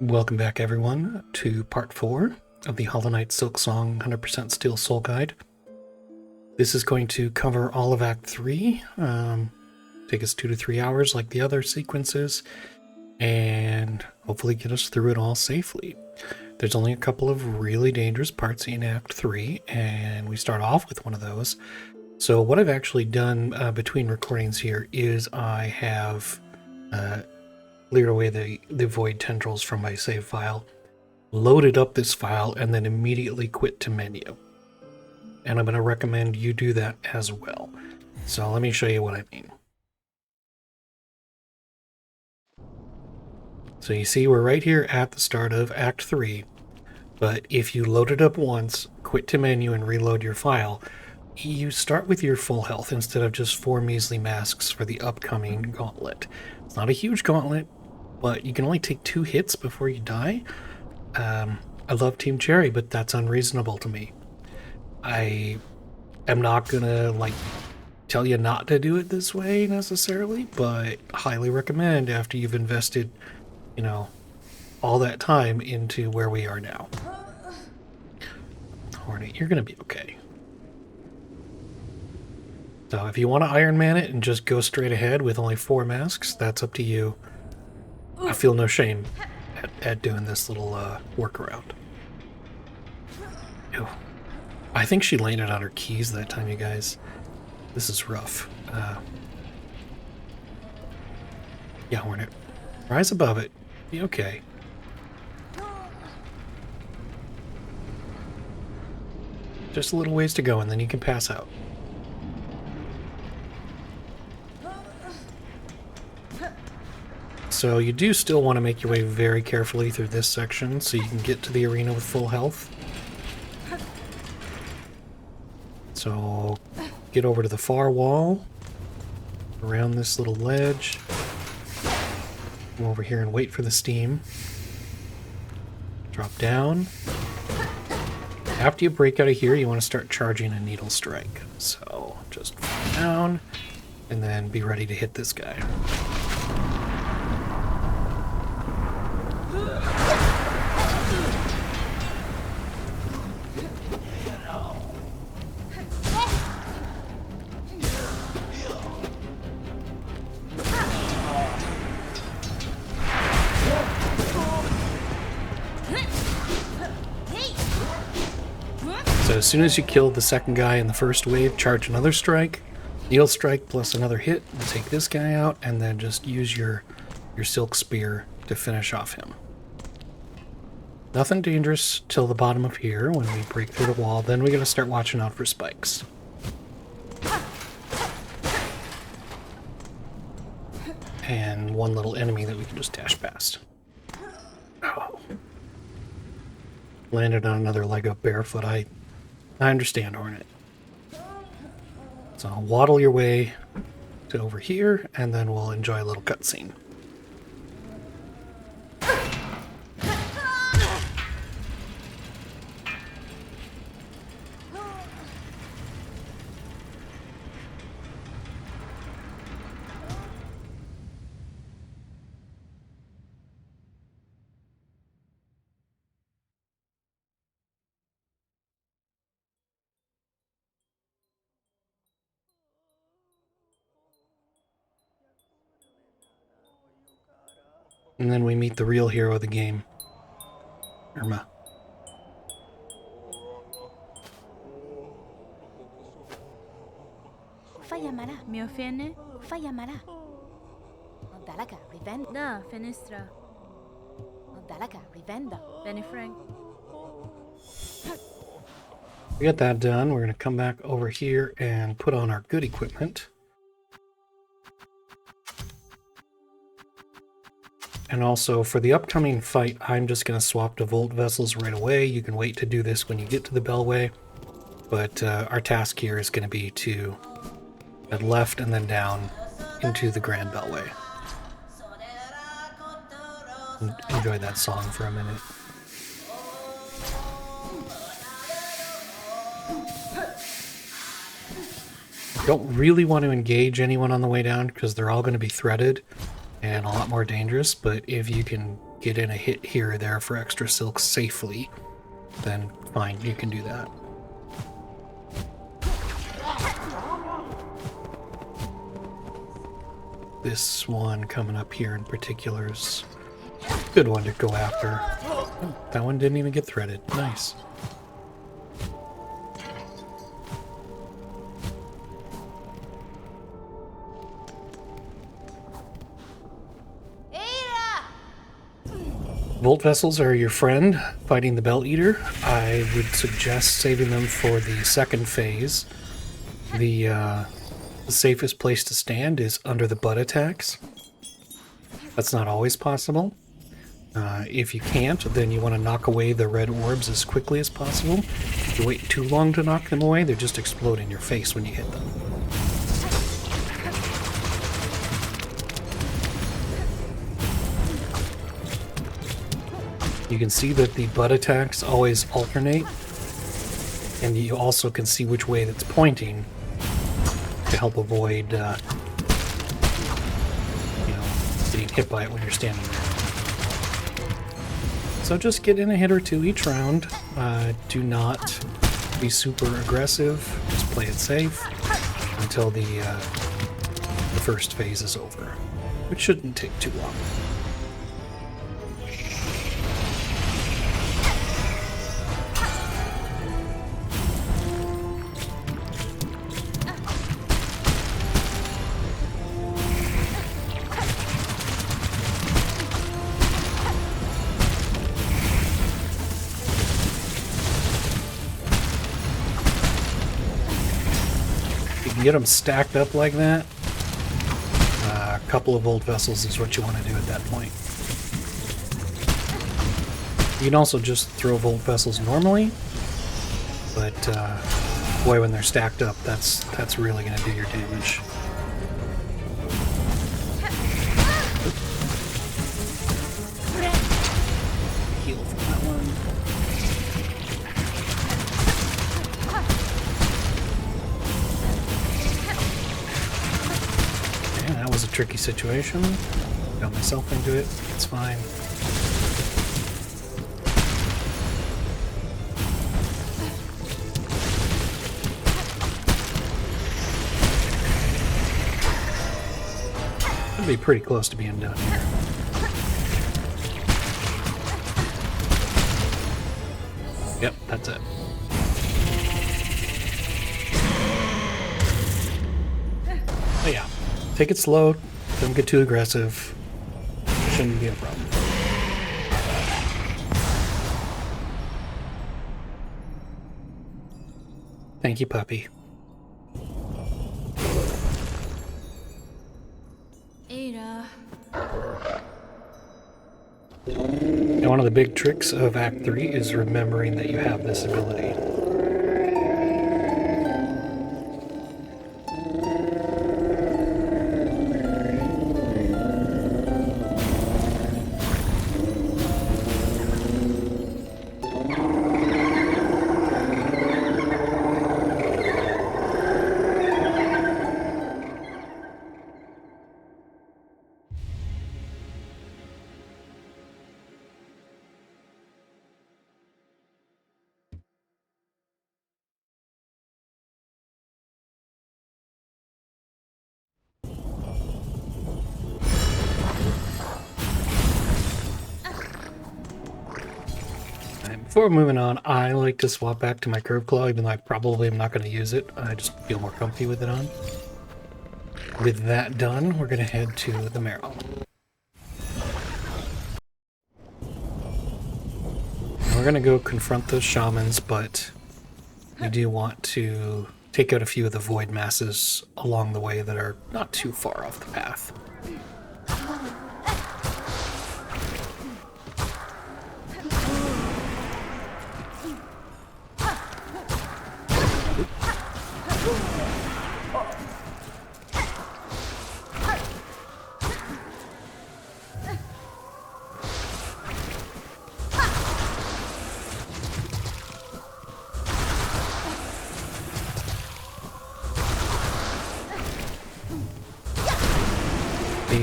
Welcome back, everyone, to part 4 of the Hollow Knight Silksong 100% Steel Soul Guide. This is going to cover all of Act 3, take us 2 to 3 hours like the other sequences, and hopefully get us through it all safely. There's only a couple of really dangerous parts in Act 3, and we start off with one of those. So what I've actually done between recordings here is I have cleared away the void tendrils from my save file, loaded up this file, and then immediately quit to menu. And I'm going to recommend you do that as well. So let me show you what I mean. So you see we're right here at the start of Act 3, but if you load it up once, quit to menu, and reload your file, you start with your full health instead of just 4 measly masks for the upcoming gauntlet. It's not a huge gauntlet, but you can only take 2 hits before you die. I love Team Cherry, but that's unreasonable to me. I am not gonna tell you not to do it this way necessarily, but highly recommend after you've invested, all that time into where we are now. Hornet, you're gonna be okay. So if you want to Iron Man it and just go straight ahead with only 4 masks, that's up to you. I feel no shame at doing this little workaround. Ew. I think she landed on her keys that time, you guys. This is rough. Yeah, Hornet. Rise above it. Be okay. Just a little ways to go and then you can pass out. So you do still want to make your way very carefully through this section so you can get to the arena with full health. So get over to the far wall, around this little ledge, come over here and wait for the steam. Drop down. After you break out of here, you want to start charging a needle strike. So just fall down and then be ready to hit this guy. So as soon as you kill the second guy in the first wave, charge another strike, needle strike plus another hit, and take this guy out, and then just use your silk spear to finish off him. Nothing dangerous till the bottom of here when we break through the wall, then we gotta start watching out for spikes. And one little enemy that we can just dash past. Oh. Landed on another leg up barefoot. I understand, Hornet. So waddle your way to over here, and then we'll enjoy a little cutscene. And then we meet the real hero of the game, Irma. Fayamará. Mi ofene? Fayamará. Dalaka rivenda. Da, fenestra. Dalaka rivenda. Benny Frank. We got that done. We're going to come back over here and put on our good equipment. And also, for the upcoming fight, I'm just going to swap to Volt Vessels right away. You can wait to do this when you get to the Bellway. But our task here is going to be to head left and then down into the Grand Bellway. Enjoy that song for a minute. Don't really want to engage anyone on the way down because they're all going to be threaded and a lot more dangerous, but if you can get in a hit here or there for extra silk safely, then fine, you can do that. This one coming up here in particular is a good one to go after. Oh, that one didn't even get threaded. Nice. Volt vessels are your friend fighting the Belt Eater. I would suggest saving them for the second phase. The safest place to stand is under the butt attacks. That's not always possible. If you can't, then you want to knock away the red orbs as quickly as possible. If you wait too long to knock them away, they just explode in your face when you hit them. You can see that the butt attacks always alternate, and you also can see which way that's pointing to help avoid, getting hit by it when you're standing there. So just get in a hit or two each round. Do not be super aggressive. Just play it safe until the first phase is over, which shouldn't take too long. Get them stacked up like that. A couple of Volt vessels is what you want to do at that point. You can also just throw Volt vessels normally, but boy, when they're stacked up, that's really going to do your damage. Heal from that one. That was a tricky situation. Got myself into it. It's fine. It'll be pretty close to being done here. Yep, that's it. But yeah. Take it slow, don't get too aggressive. Shouldn't be a problem. Thank you, puppy. Ada. Now, one of the big tricks of Act 3 is remembering that you have this ability. Before moving on, I like to swap back to my curve claw, even though I probably am not going to use it. I just feel more comfy with it on. With that done, we're going to head to the marrow. We're going to go confront those shamans, but we do want to take out a few of the void masses along the way that are not too far off the path.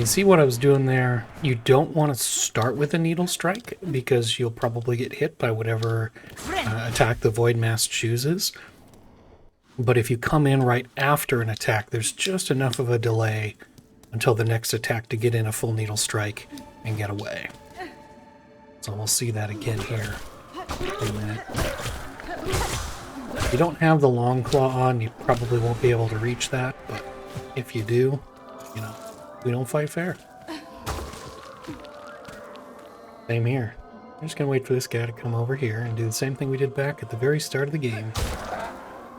you see what I was doing there? You don't want to start with a needle strike because you'll probably get hit by whatever attack the Void Mass chooses. But if you come in right after an attack, there's just enough of a delay until the next attack to get in a full needle strike and get away. So we'll see that again here in a minute. If you don't have the long claw on, you probably won't be able to reach that, but if you do, you know, we don't fight fair. Same here. I'm just gonna wait for this guy to come over here and do the same thing we did back at the very start of the game.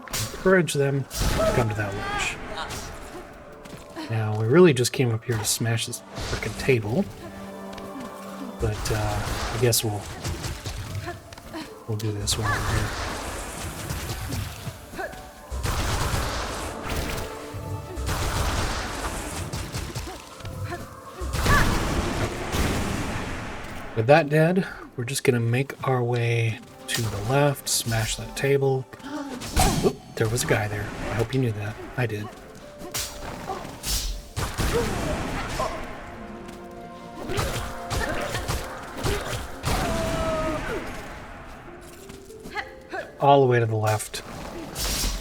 Encourage them to come to that ledge. Now, we really just came up here to smash this frickin' table. But, I guess we'll do this one over here. With that dead, we're just gonna make our way to the left, smash that table. Oop, there was a guy there. I hope you knew that. I did. All the way to the left.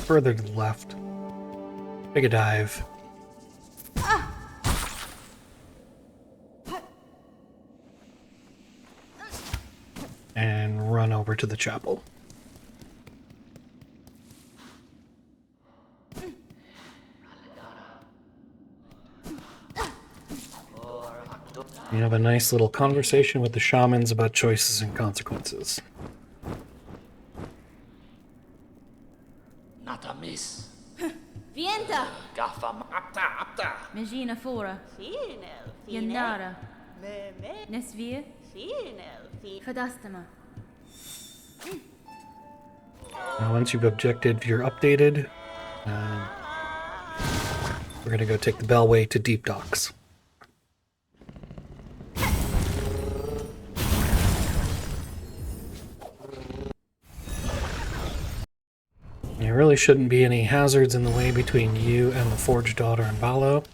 Further to the left. Take a dive. And run over to the chapel. You have a nice little conversation with the shamans about choices and consequences. Nata miss. Vienta! Gaffam apta. Magina fora. Yanara. Nesvir. Fadastama. Now, once you've objected, you're updated. We're going to go take the Bellway to Deep Docks. There really shouldn't be any hazards in the way between you and the Forged Daughter and Balo.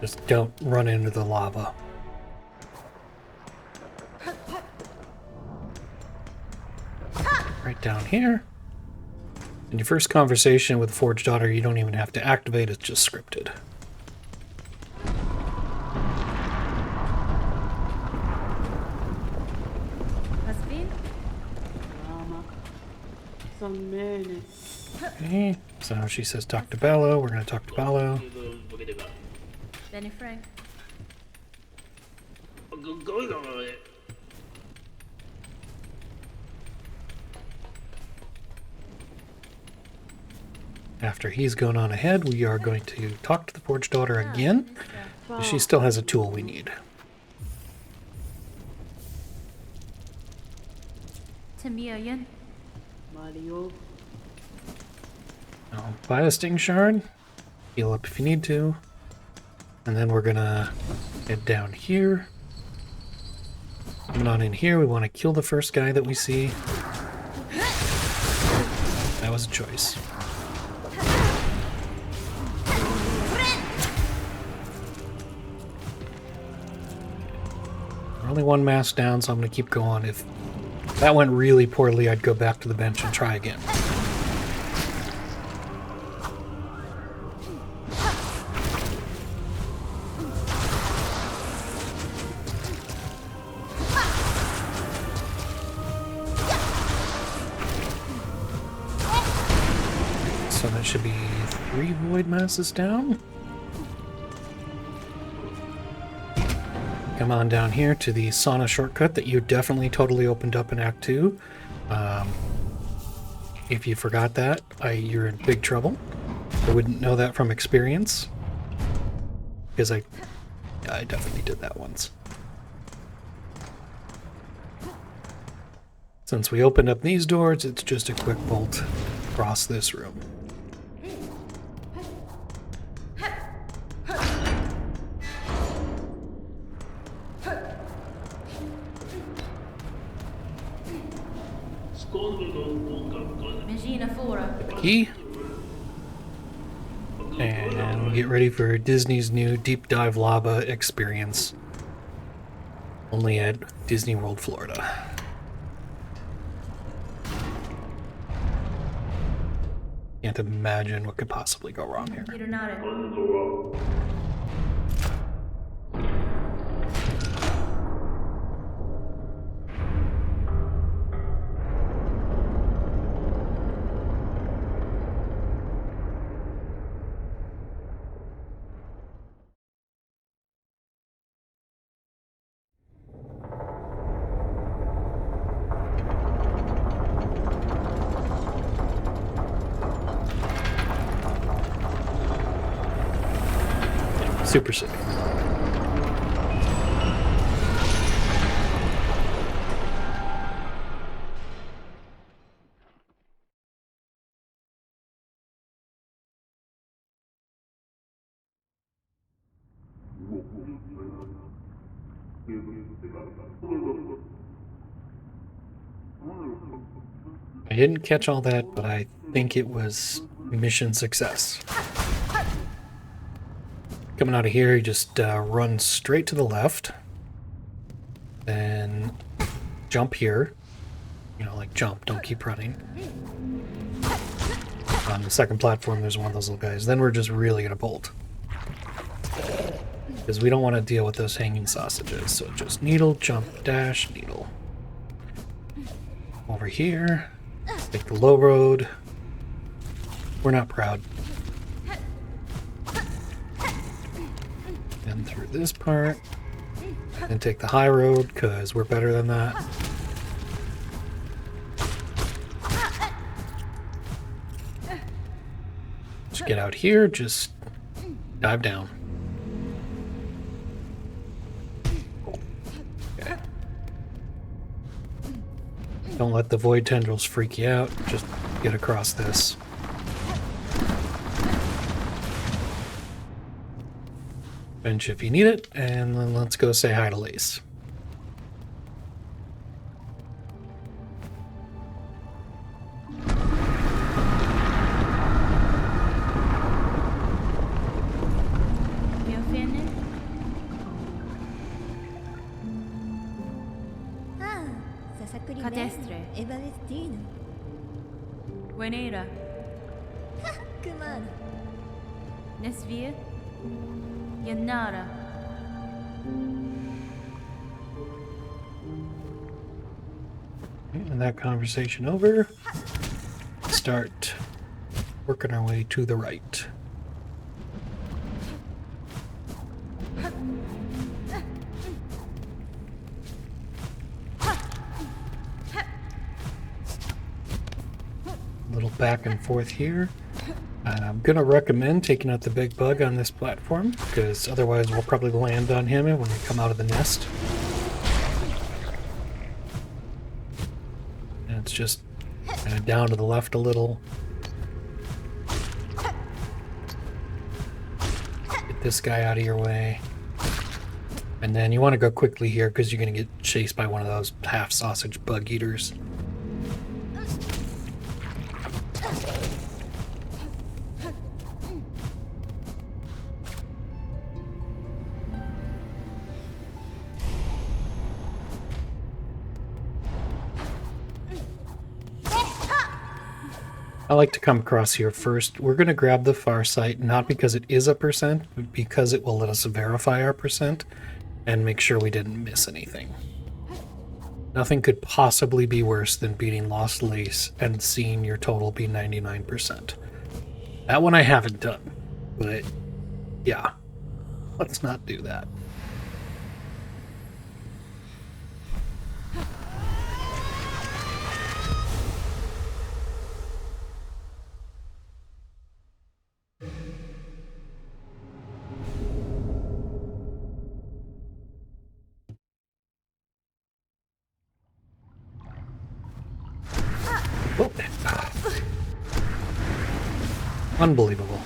Just don't run into the lava. Right down here. In your first conversation with the Forged Daughter, you don't even have to activate, it's just scripted. Okay, so she says talk to Balo. We're going to talk to Balo. Benny Frank. After he's gone on ahead, we are going to talk to the Forged Daughter again. She still has a tool we need. Tamiyan. Now, buy a Sting Shard. Heal up if you need to. And then we're gonna head down here. Coming on in here, we want to kill the first guy that we see. That was a choice. We're only one mask down, so I'm gonna keep going. If that went really poorly, I'd go back to the bench and try again. So that should be 3 Void Masses down. Come on down here to the sauna shortcut that you definitely totally opened up in Act 2. If you forgot that, you're in big trouble. I wouldn't know that from experience. Because I definitely did that once. Since we opened up these doors, it's just a quick bolt across this room. Key. And we'll get ready for Disney's new Deep Dive Lava experience. Only at Disney World, Florida. Can't imagine what could possibly go wrong here. Super sick. I didn't catch all that, but I think it was mission success. Coming out of here, you just run straight to the left, then jump here. You know, like jump, don't keep running. On the second platform, there's one of those little guys. Then we're just really gonna bolt. Because we don't want to deal with those hanging sausages. So just needle, jump, dash, needle. Over here, take the low road. We're not proud. And through this part, and take the high road, because we're better than that. Just get out here, just dive down. Okay. Don't let the void tendrils freak you out, just get across this. Bench if you need it, and then let's go say hi to Lace. Cadestre. Everbloom. Buenera. Kumano. Nesvia. Yanara. And that conversation over. Start working our way to the right. A little back and forth here. And I'm gonna recommend taking out the big bug on this platform, because otherwise we'll probably land on him when we come out of the nest. And it's just kind of down to the left a little. Get this guy out of your way. And then you want to go quickly here because you're gonna get chased by one of those half sausage bug eaters. I like to come across here first. We're going to grab the far sight, not because it is a percent, but because it will let us verify our percent and make sure we didn't miss anything. Nothing could possibly be worse than beating Lost Lace and seeing your total be 99%. That one I haven't done, but yeah, let's not do that. Oh. Unbelievable.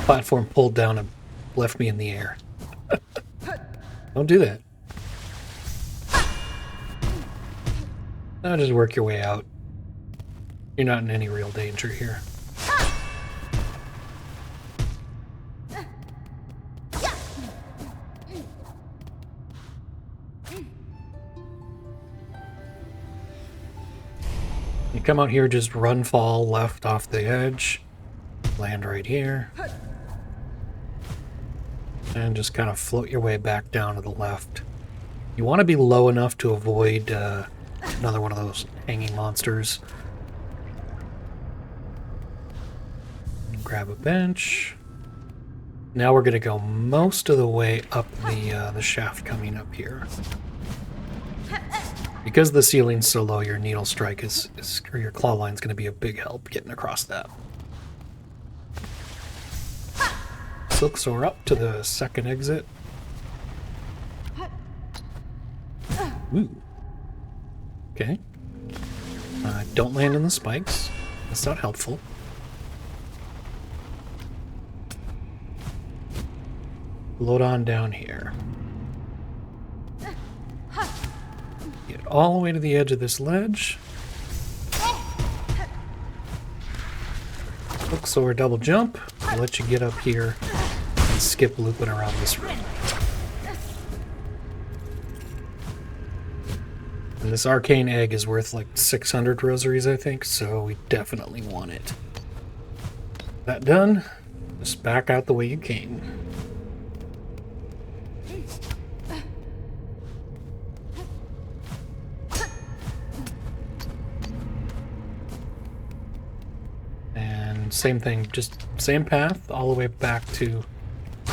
Platform pulled down and left me in the air. Don't do that. Now just work your way out. You're not in any real danger here. come out here, just run, fall left off the edge, land right here, and just kind of float your way back down to the left. You want to be low enough to avoid another one of those hanging monsters. Grab a bench. Now we're going to go most of the way up the shaft coming up here. Because the ceiling's so low, your needle strike or your claw line's going to be a big help getting across that. Silksong up to the second exit. Ooh. Okay. Don't land in the spikes. That's not helpful. Load on down here. Get all the way to the edge of this ledge. Silksong double jump. I'll let you get up here and skip looping around this room. And this arcane egg is worth like 600 rosaries, I think, so we definitely want it. That done, just back out the way you came. And same thing, just same path all the way back to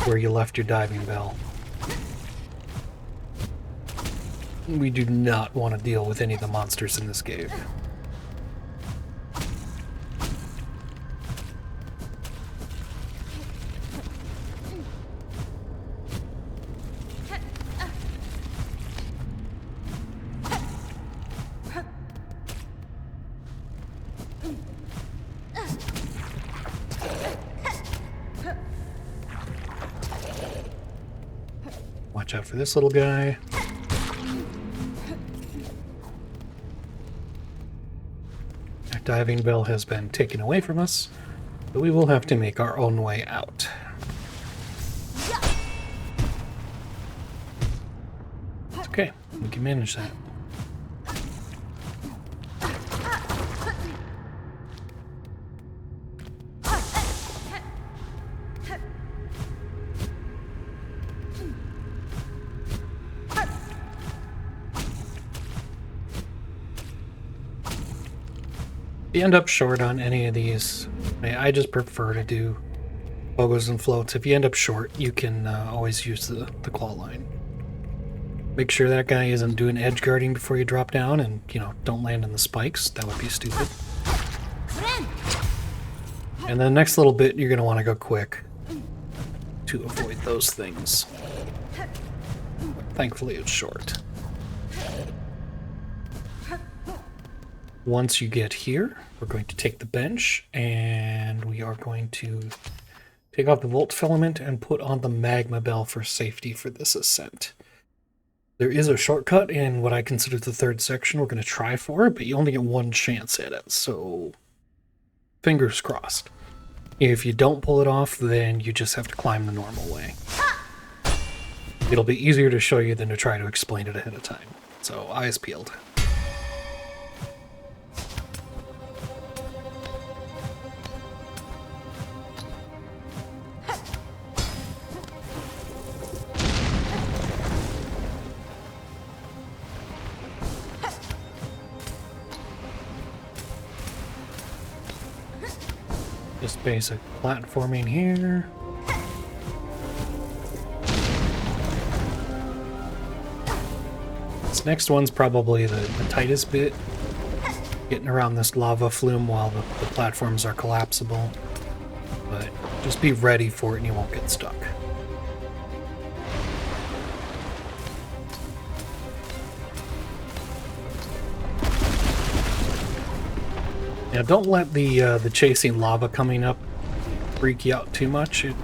where you left your diving bell. We do not want to deal with any of the monsters in this cave. Watch out for this little guy. Our diving bell has been taken away from us, but we will have to make our own way out. It's okay, we can manage that. If you end up short on any of these, I just prefer to do pogos and floats. If you end up short, you can always use the claw line. Make sure that guy isn't doing edge guarding before you drop down, and, you know, don't land in the spikes. That would be stupid. And the next little bit, you're going to want to go quick to avoid those things. Thankfully, it's short. Once you get here, we're going to take the bench and we are going to take off the volt filament and put on the magma bell for safety for this ascent. There is a shortcut in what I consider the third section we're going to try for, but you only get one chance at it, so fingers crossed. If you don't pull it off, then you just have to climb the normal way. It'll be easier to show you than to try to explain it ahead of time. So, eyes peeled. Just basic platforming here. This next one's probably the tightest bit. Getting around this lava flume while the platforms are collapsible. But just be ready for it and you won't get stuck. Now, don't let the chasing lava coming up freak you out too much. It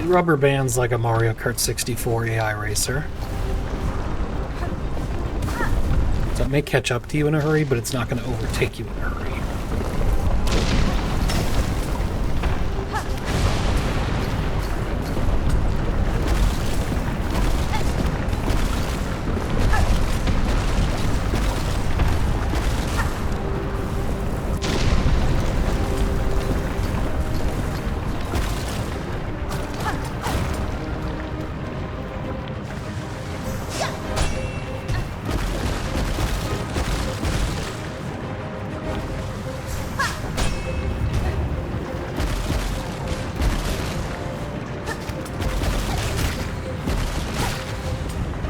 rubber bands like a Mario Kart 64 AI racer. So it may catch up to you in a hurry, but it's not going to overtake you in a hurry.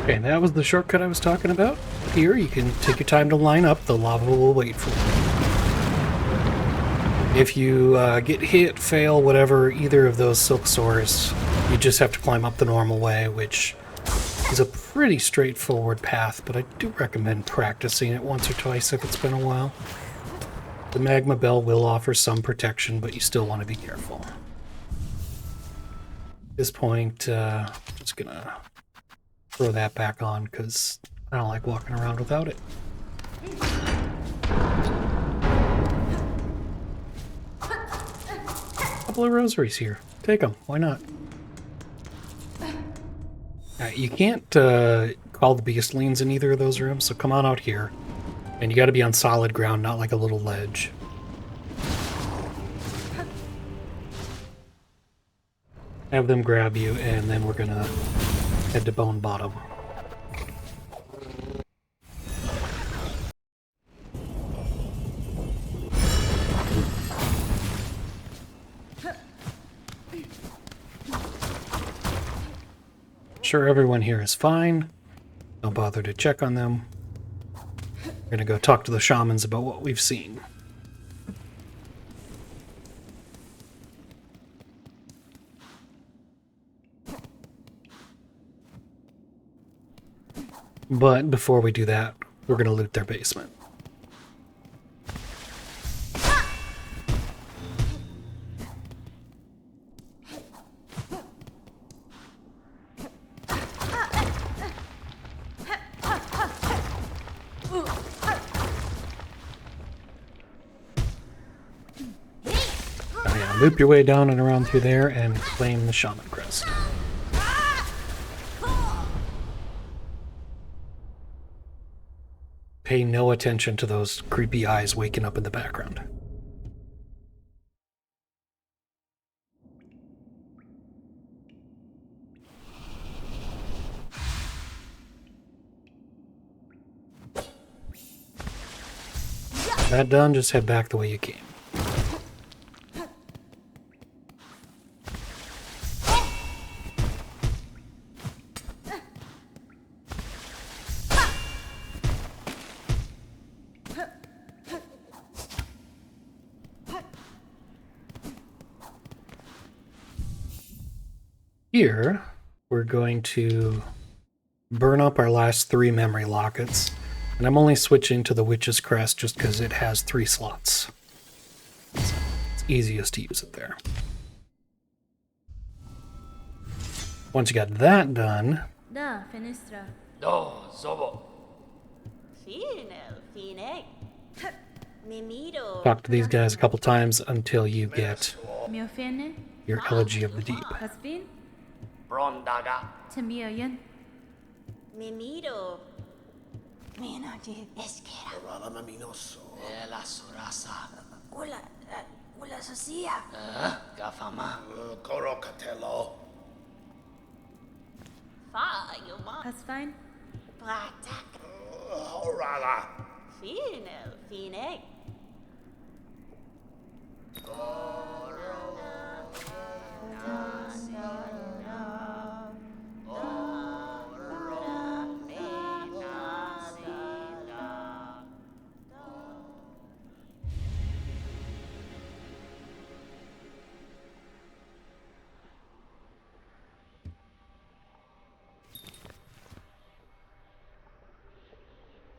Okay, that was the shortcut I was talking about. Here, you can take your time to line up. The lava will wait for you. If you get hit, fail, whatever, either of those silk sores, you just have to climb up the normal way, which is a pretty straightforward path, but I do recommend practicing it once or twice if it's been a while. The magma bell will offer some protection, but you still want to be careful. At this point, I'm just gonna throw that back on because I don't like walking around without it. Couple of rosaries here. Take them. Why not? You can't call the beastlings in either of those rooms, so come on out here. And you gotta be on solid ground, not like a little ledge. Have them grab you, and then we're gonna head to Bone Bottom. Sure, everyone here is fine. Don't bother to check on them. We're gonna go talk to the shamans about what we've seen. But before we do that, we're gonna loot their basement. Loop your way down and around through there and claim the shaman crest. Pay no attention to those creepy eyes waking up in the background. That done, just head back the way you came. Here, we're going to burn up our last 3 memory lockets, and I'm only switching to the Witch's Crest just because it has 3 slots. So it's easiest to use it there. Once you got that done, Da, Fenistra. Do, Zobo. talk to these guys a couple times until you get Mio Fene. your Elegy of the Deep. Hasbin. Brondaga. Tamioyan. Mimiro. La surasa. Ula sosia. Gafama. Korokatelo. Fa, yuma. Hasfine. Pratak. Horala. Fine.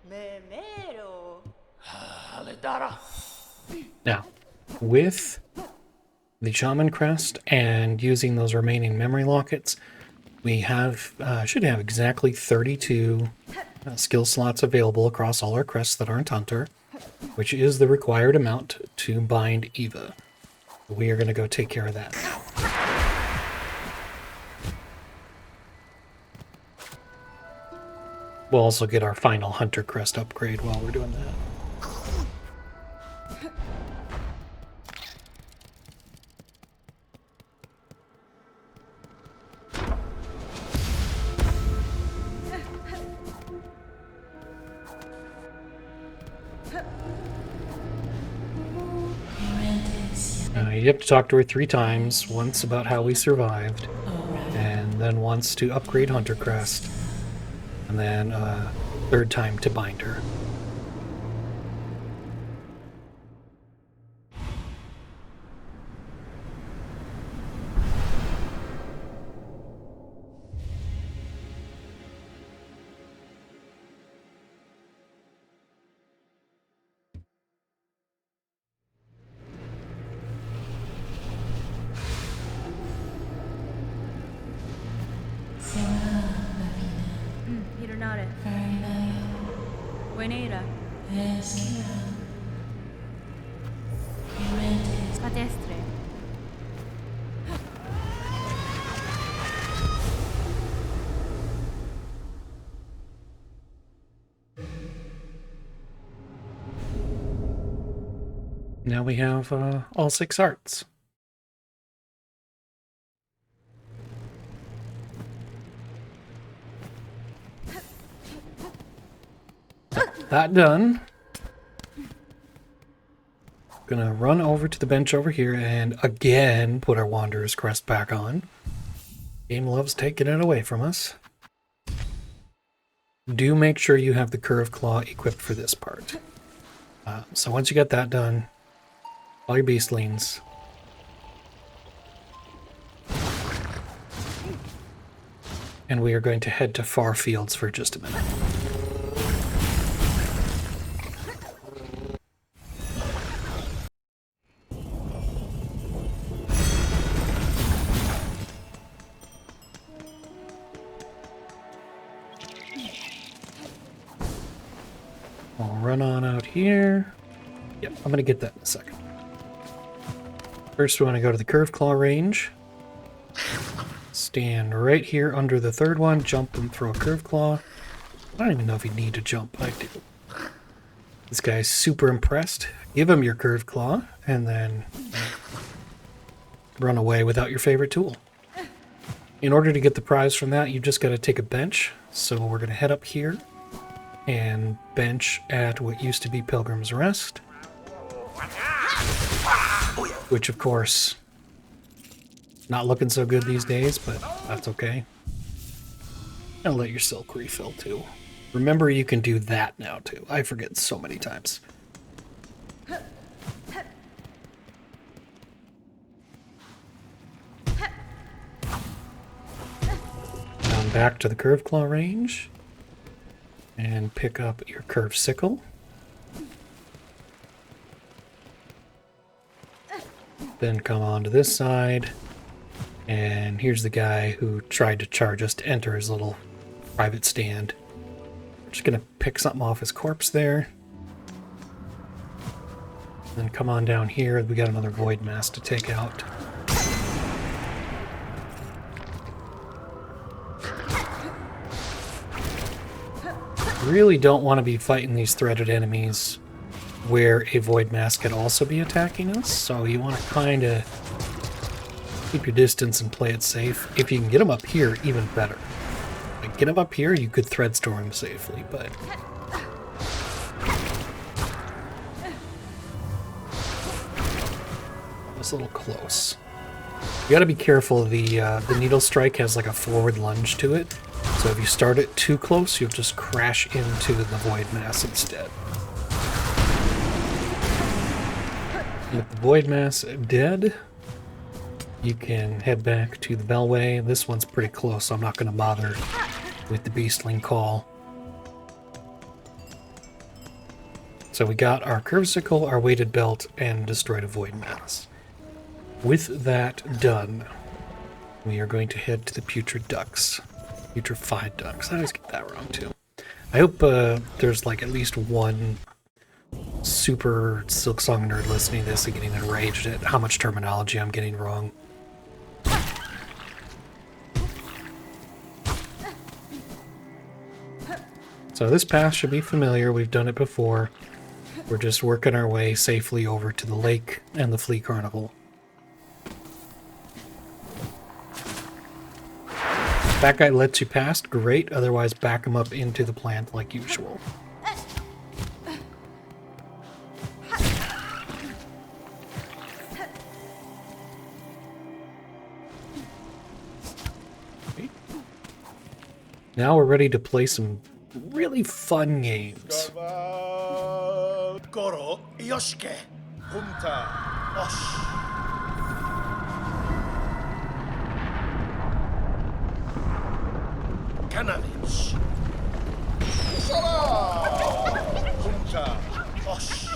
Memero. Aledara. Now, with the Shaman Crest and using those remaining memory lockets, we have should have exactly 32 skill slots available across all our crests that aren't Hunter, which is the required amount to bind Eva. We are going to go take care of that now. We'll also get our final Hunter Crest upgrade while we're doing that. You have to talk to her 3 times, once about how we survived, and then once to upgrade Hunter Crest. and then a third time to bind her. Hirnare. Buenera. Cadestre. Now we have all 6 arts. So, that done. Gonna run over to the bench over here and again put our Wanderer's Crest back on. Game loves taking it away from us. Do make sure you have the Curved Claw equipped for this part. So once you get that done, all your beastlings. And we are going to head to Far Fields for just a minute. I'll run on out here. Yep, I'm going to get that in a second. First, we want to go to the Curved Claw range. Stand right here under the third one, jump and throw a Curved Claw. I don't even know if you need to jump. I do. This guy's super impressed. Give him your Curved Claw, and then run away without your favorite tool. In order to get the prize from that, you just got to take a bench. So we're going to head up here and bench at what used to be Pilgrim's Rest. Which, of course, not looking so good these days, but that's okay. And let your silk refill, too. Remember, you can do that now, too. I forget so many times. Now back to the Curved Claw range. And pick up your Curved Sickle. Then come on to this side. And here's the guy who tried to charge us to enter his little private stand. We're just going to pick something off his corpse there. Then come on down here. We got another Void Mass to take out. Really don't want to be fighting these threaded enemies where a Void Mass could also be attacking us, so you want to kind of keep your distance and play it safe. If you can get them up here, even better. Like, get them up here, you could thread storm them safely, but it's a little close. You got to be careful. The Needle Strike has like a forward lunge to it, so if you start it too close, you'll just crash into the Void Mass instead. With the Void Mass dead, you can head back to the Bellway. This one's pretty close, so I'm not going to bother with the Beastling Call. So we got our Curved Sickle, our Weighted Belt, and destroyed a Void Mass. With that done, we are going to head to the Putrid Ducks. Putrefied Ducks. I always get that wrong, too. I hope there's like at least one super Silksong nerd listening to this and getting enraged at how much terminology I'm getting wrong. So this path should be familiar. We've done it before. We're just working our way safely over to the lake and the Flea Carnival. If that guy lets you pass, great. Otherwise, back him up into the plant like usual. Now we're ready to play some really fun games. Goro Yoshike. Hunta. Osh. Cannabis. Hunta. Osh.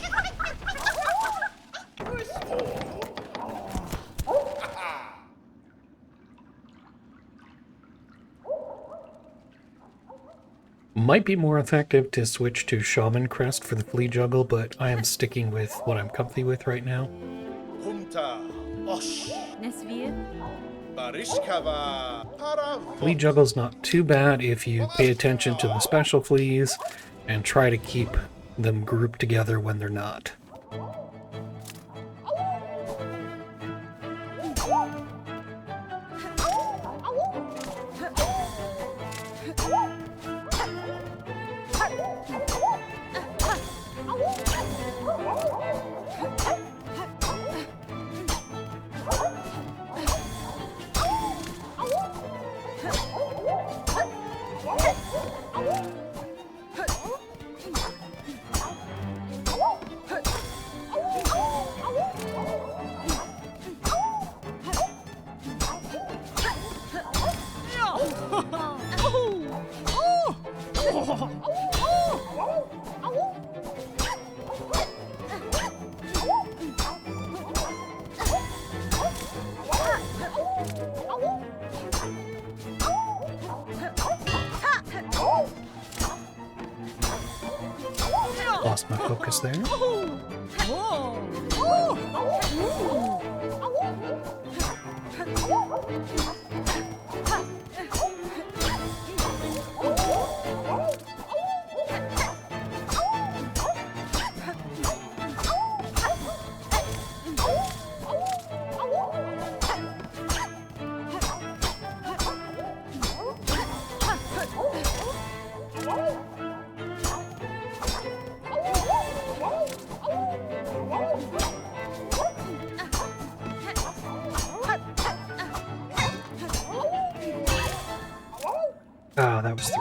Might be more effective to switch to Shaman Crest for the flea juggle, but I am sticking with what I'm comfy with right now. Hunta. Osh. Nesvir. Barishkava. Para. Flea juggle's not too bad if you pay attention to the special fleas and try to keep them grouped together when they're not. Lost my focus there. Ah, that was 3.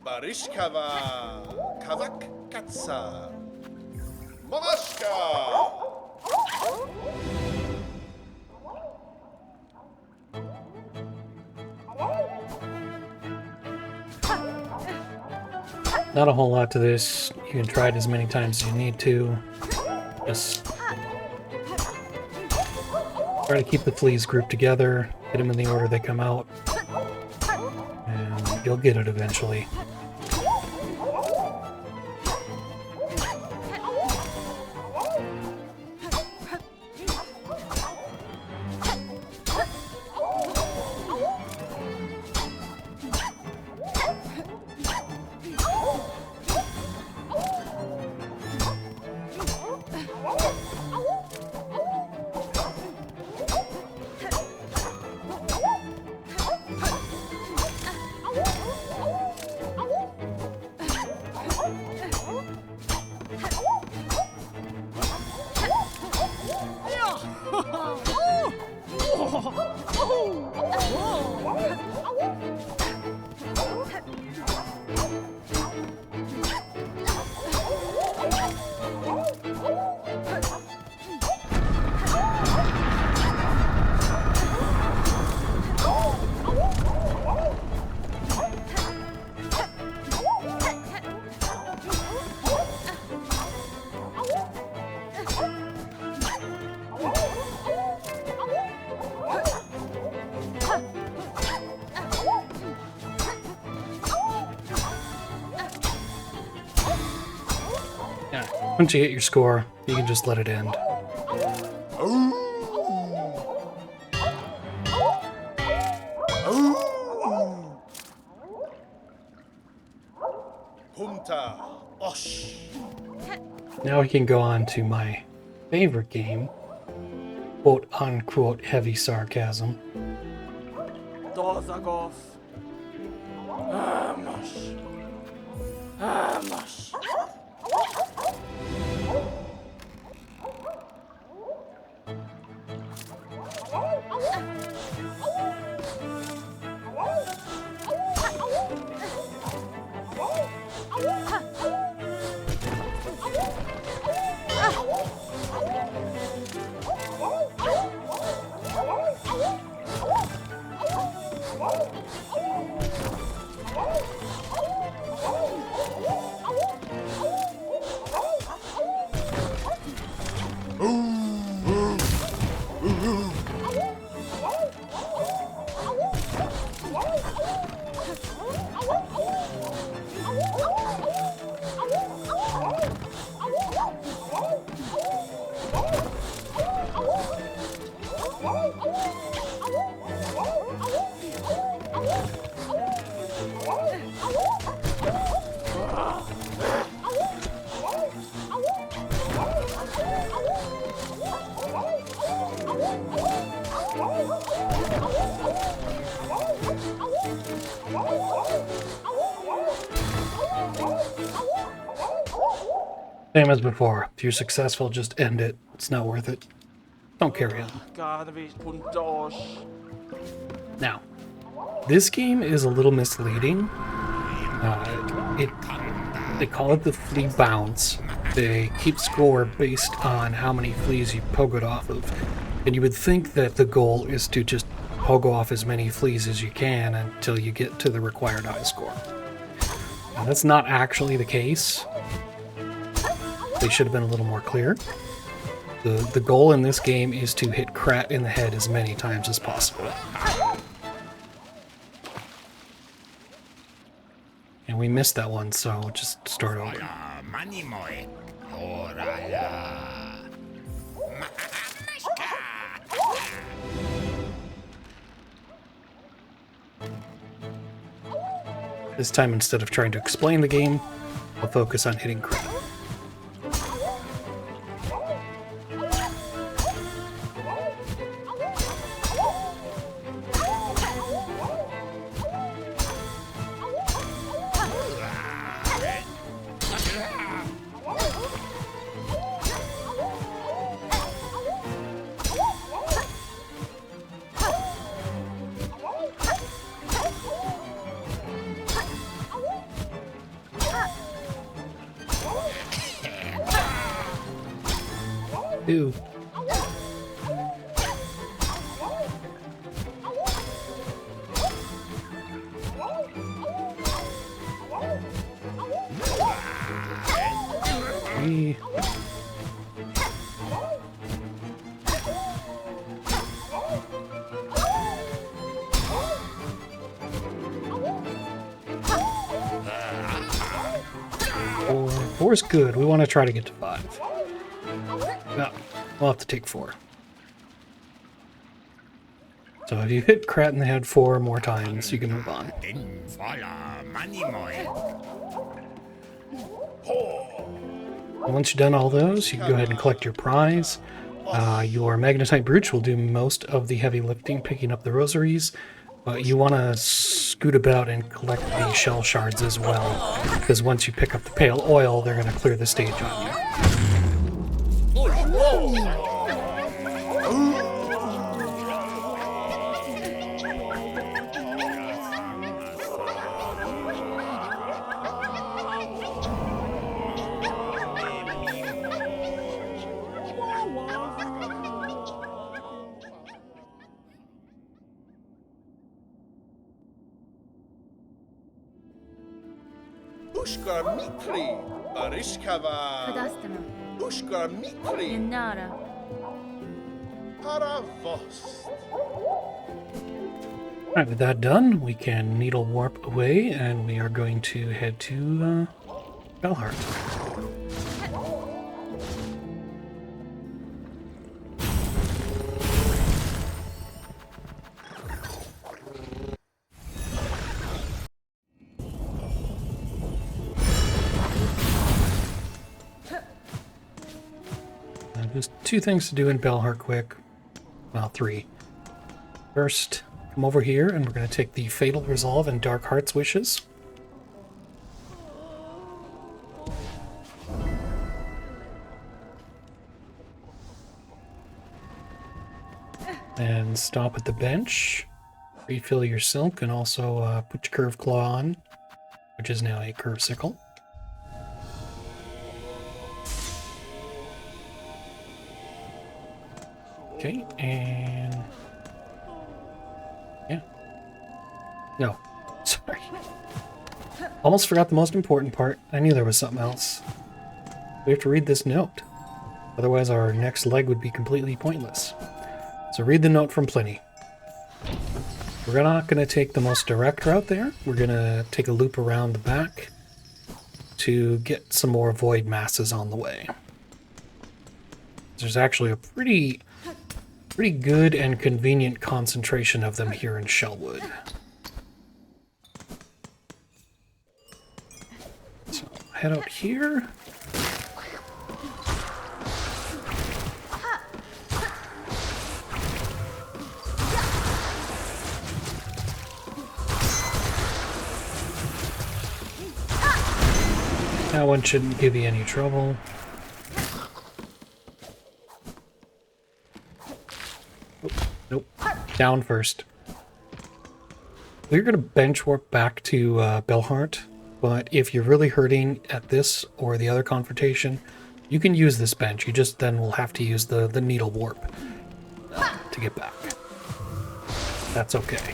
Barishkava. Karak Katsa. Mamashka. Not a whole lot to this. You can try it as many times as you need to. Just try to keep the fleas grouped together, get them in the order they come out, and you'll get it eventually. Once you hit your score, you can just let it end. Hunta. Osh. Now we can go on to my favorite game, quote unquote heavy sarcasm. Dozagov. Amos. Amos. Same as before. If you're successful, just end it. It's not worth it. Don't carry on. Now, this game is a little misleading. They call it the flea bounce. They keep score based on how many fleas you pogo it off of. And you would think that the goal is to just pogo off as many fleas as you can until you get to the required high score. Now, that's not actually the case. They should have been a little more clear. The goal in this game is to hit Krat in the head as many times as possible. And we missed that one, so just start over. This time, instead of trying to explain the game, I'll focus on hitting Krat. Ew. Hey. Four is good. We want to try to get to 5. No, we'll have to take 4. So if you hit Krat in the head 4 more times, you can move on. And once you've done all those, you can go ahead and collect your prize. Your Magnetite Brooch will do most of the heavy lifting, picking up the rosaries, but you want to scoot about and collect the shell shards as well, because once you pick up the pale oil, they're going to clear the stage on you. Ushkar Mitri, Barishkava, 下しても Ushkar ユ Mitri, ナーラ Paravost. Alright, with that done, we can needle warp away, and we are going to head to Belheart. Just 2 things to do in Belheart quick. Well, 3. First, come over here and we're going to take the Fatal Resolve and Dark Heart's Wishes. And stop at the bench. Refill your silk and also put your Curve Claw on, which is now a Curve Sickle. Okay, and yeah. No. Sorry. Almost forgot the most important part. I knew there was something else. We have to read this note. Otherwise our next leg would be completely pointless. So read the note from Pliny. We're not going to take the most direct route there. We're going to take a loop around the back to get some more void masses on the way. There's actually a pretty good and convenient concentration of them here in Shellwood. So head out here. That one shouldn't give you any trouble. Oh, nope. Down first. We're going to bench warp back to Belhart, but if you're really hurting at this or the other confrontation, you can use this bench. You just then will have to use the needle warp to get back. That's okay.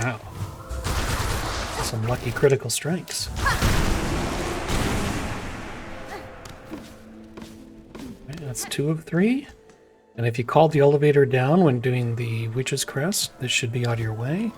Wow. Some lucky critical strikes. Okay, that's 2 of 3. And if you called the elevator down when doing the Witch's Crest, this should be out of your way.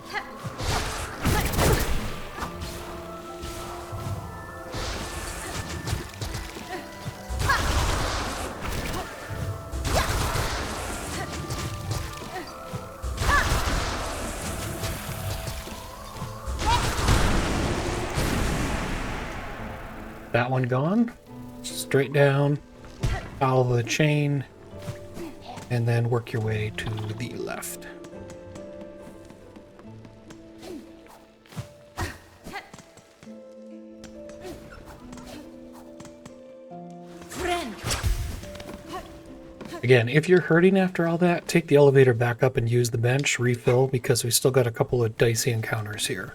That one gone. Straight down, follow the chain, and then work your way to the left. Again, if you're hurting after all that, take the elevator back up and use the bench, refill, because we still got a couple of dicey encounters here.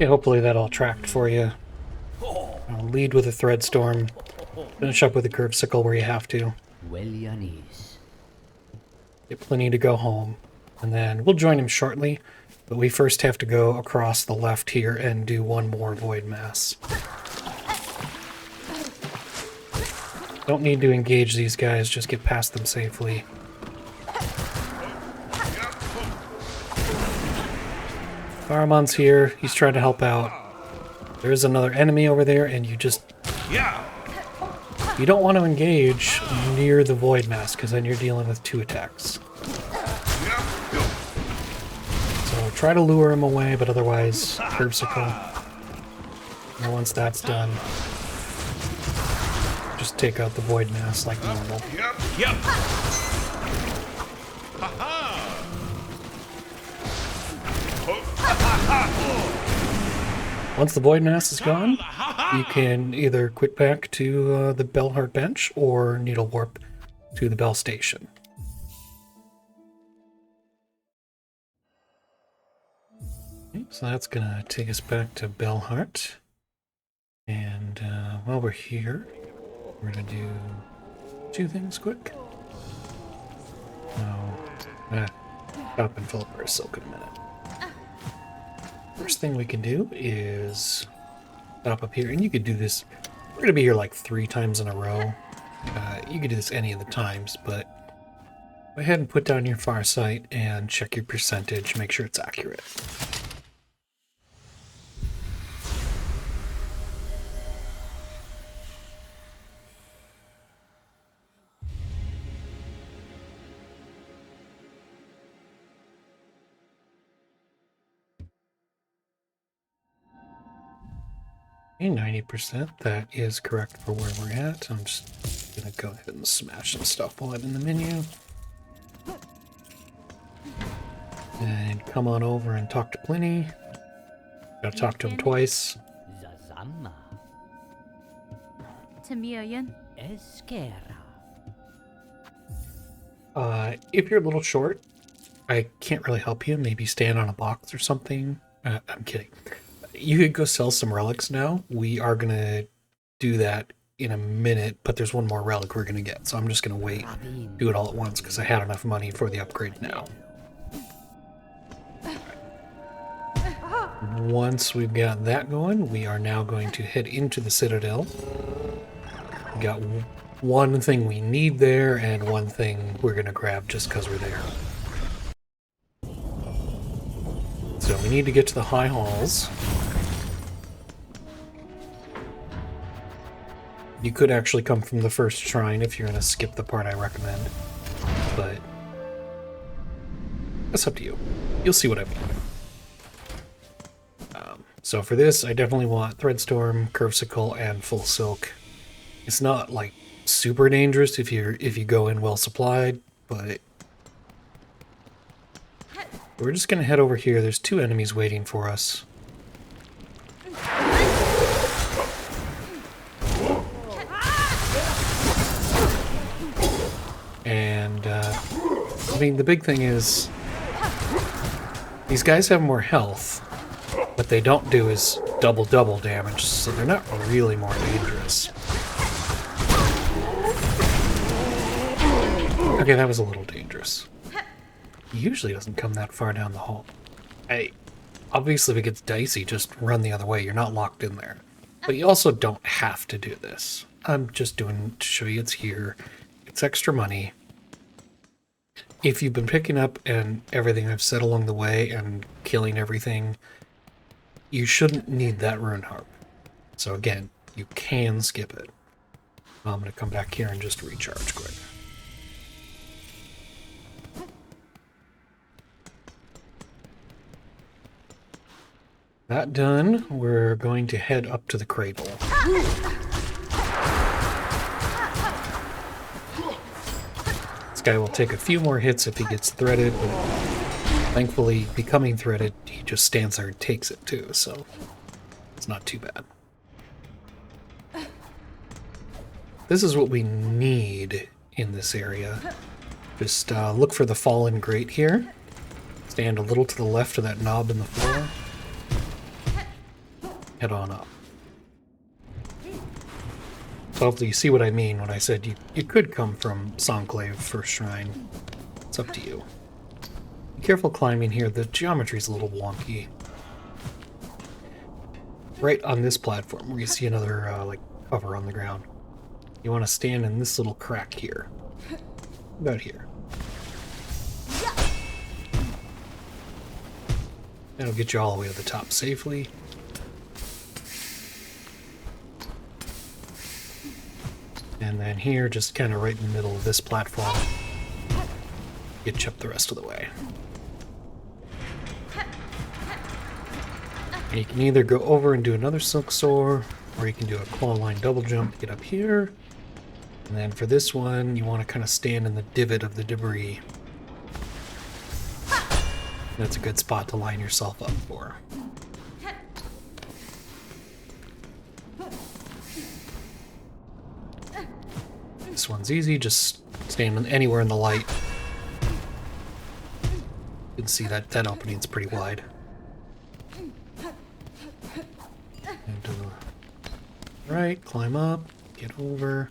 Yeah, hopefully that all tracked for you. I'll lead with a thread storm, finish up with a curved sickle where you have to. Get Pliny to go home, and then we'll join him shortly, but we first have to go across the left here and do one more void mass. Don't need to engage these guys, just get past them safely. Faramon's here, he's trying to help out. There's another enemy over there, and you don't want to engage near the void mass, because then you're dealing with 2 attacks. So try to lure him away, but otherwise, Curbsicle. And once that's done, just take out the void mass like normal. Once the void mass is gone, you can either quit back to the Belhart bench or needle warp to the Bell station. Okay, so that's gonna take us back to Belhart. And while we're here, we're gonna do 2 things quick. Stop and fill up our silk in a minute. First thing we can do is stop up here, and you could do this. We're going to be here like 3 times in a row. You could do this any of the times, but go ahead and put down your far sight and check your percentage, make sure it's accurate. Okay, 90%. That is correct for where we're at. I'm just gonna go ahead and smash some stuff while I'm in the menu. And come on over and talk to Pliny. Gotta talk to him twice. Zazama. Tamiyan. Esquera. If you're a little short, I can't really help you. Maybe stand on a box or something. I'm kidding. You could go sell some relics now. We are gonna do that in a minute, but there's one more relic we're gonna get, so I'm just gonna wait, do it all at once because I had enough money for the upgrade now. Once we've got that going, we are now going to head into the Citadel. We got one thing we need there and one thing we're gonna grab just because we're there. So we need to get to the High Halls. You could actually come from the first shrine if you're gonna skip the part I recommend, but that's up to you. You'll see what I mean. So for this, I definitely want Threadstorm, Curvesicle, and Full Silk. It's not like super dangerous if you go in well supplied, but we're just gonna head over here. There's 2 enemies waiting for us. And I mean, the big thing is these guys have more health. What they don't do is double damage, so they're not really more dangerous. Okay, that was a little dangerous. He usually doesn't come that far down the hall. Obviously if it gets dicey, just run the other way. You're not locked in there. But you also don't have to do this. I'm just doing it to show you it's here. It's extra money. If you've been picking up and everything I've said along the way and killing everything, you shouldn't need that rune harp. So again, you can skip it. I'm going to come back here and just recharge quick. That done, we're going to head up to the cradle. This guy will take a few more hits if he gets threaded, but thankfully, becoming threaded, he just stands there and takes it too, so it's not too bad. This is what we need in this area. Just look for the fallen grate here. Stand a little to the left of that knob in the floor. Head on up. So hopefully you see what I mean when I said you could come from Songclave First Shrine. It's up to you. Be careful climbing here, the geometry's a little wonky. Right on this platform where you see another like cover on the ground. You want to stand in this little crack here. About here. That'll get you all the way to the top safely. And then here, just kind of right in the middle of this platform, get you up the rest of the way. And you can either go over and do another silk soar, or you can do a claw line double jump to get up here. And then for this one, you want to kind of stand in the divot of the debris. That's a good spot to line yourself up for. This one's easy, just stand anywhere in the light. You can see that opening's pretty wide. And to the right, climb up, get over.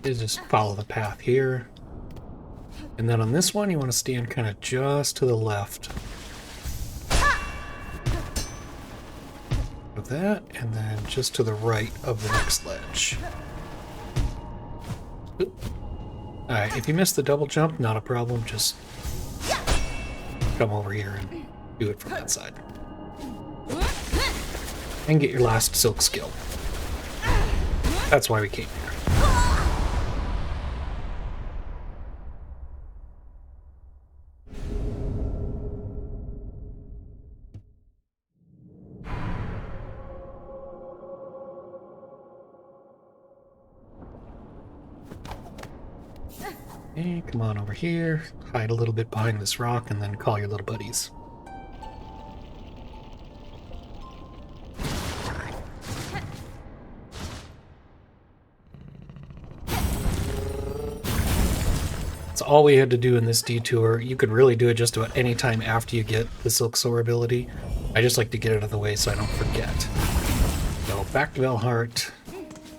You just follow the path here. And then on this one, you want to stand kind of just to the left of that, and then just to the right of the next ledge. Alright, if you miss the double jump, not a problem, just come over here and do it from that side. And get your last silk skill. That's why we came here. Hey, come on over here, hide a little bit behind this rock, and then call your little buddies. That's all we had to do in this detour. You could really do it just about any time after you get the Silksong ability. I just like to get it out of the way so I don't forget. So back to Velhart.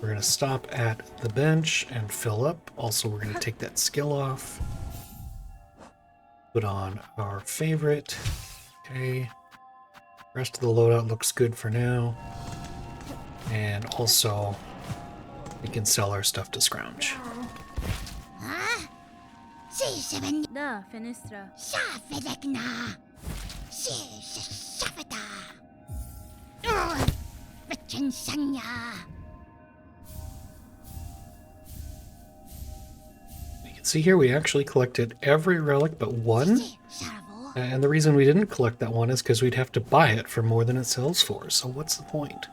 We're going to stop at the bench and fill up. Also, we're going to take that skill off. Put on our favorite. Okay. Rest of the loadout looks good for now. And also, we can sell our stuff to Scrounge. Da, Fenestra. You can see here we actually collected every relic but one. And the reason we didn't collect that one is because we'd have to buy it for more than it sells for. So what's the point?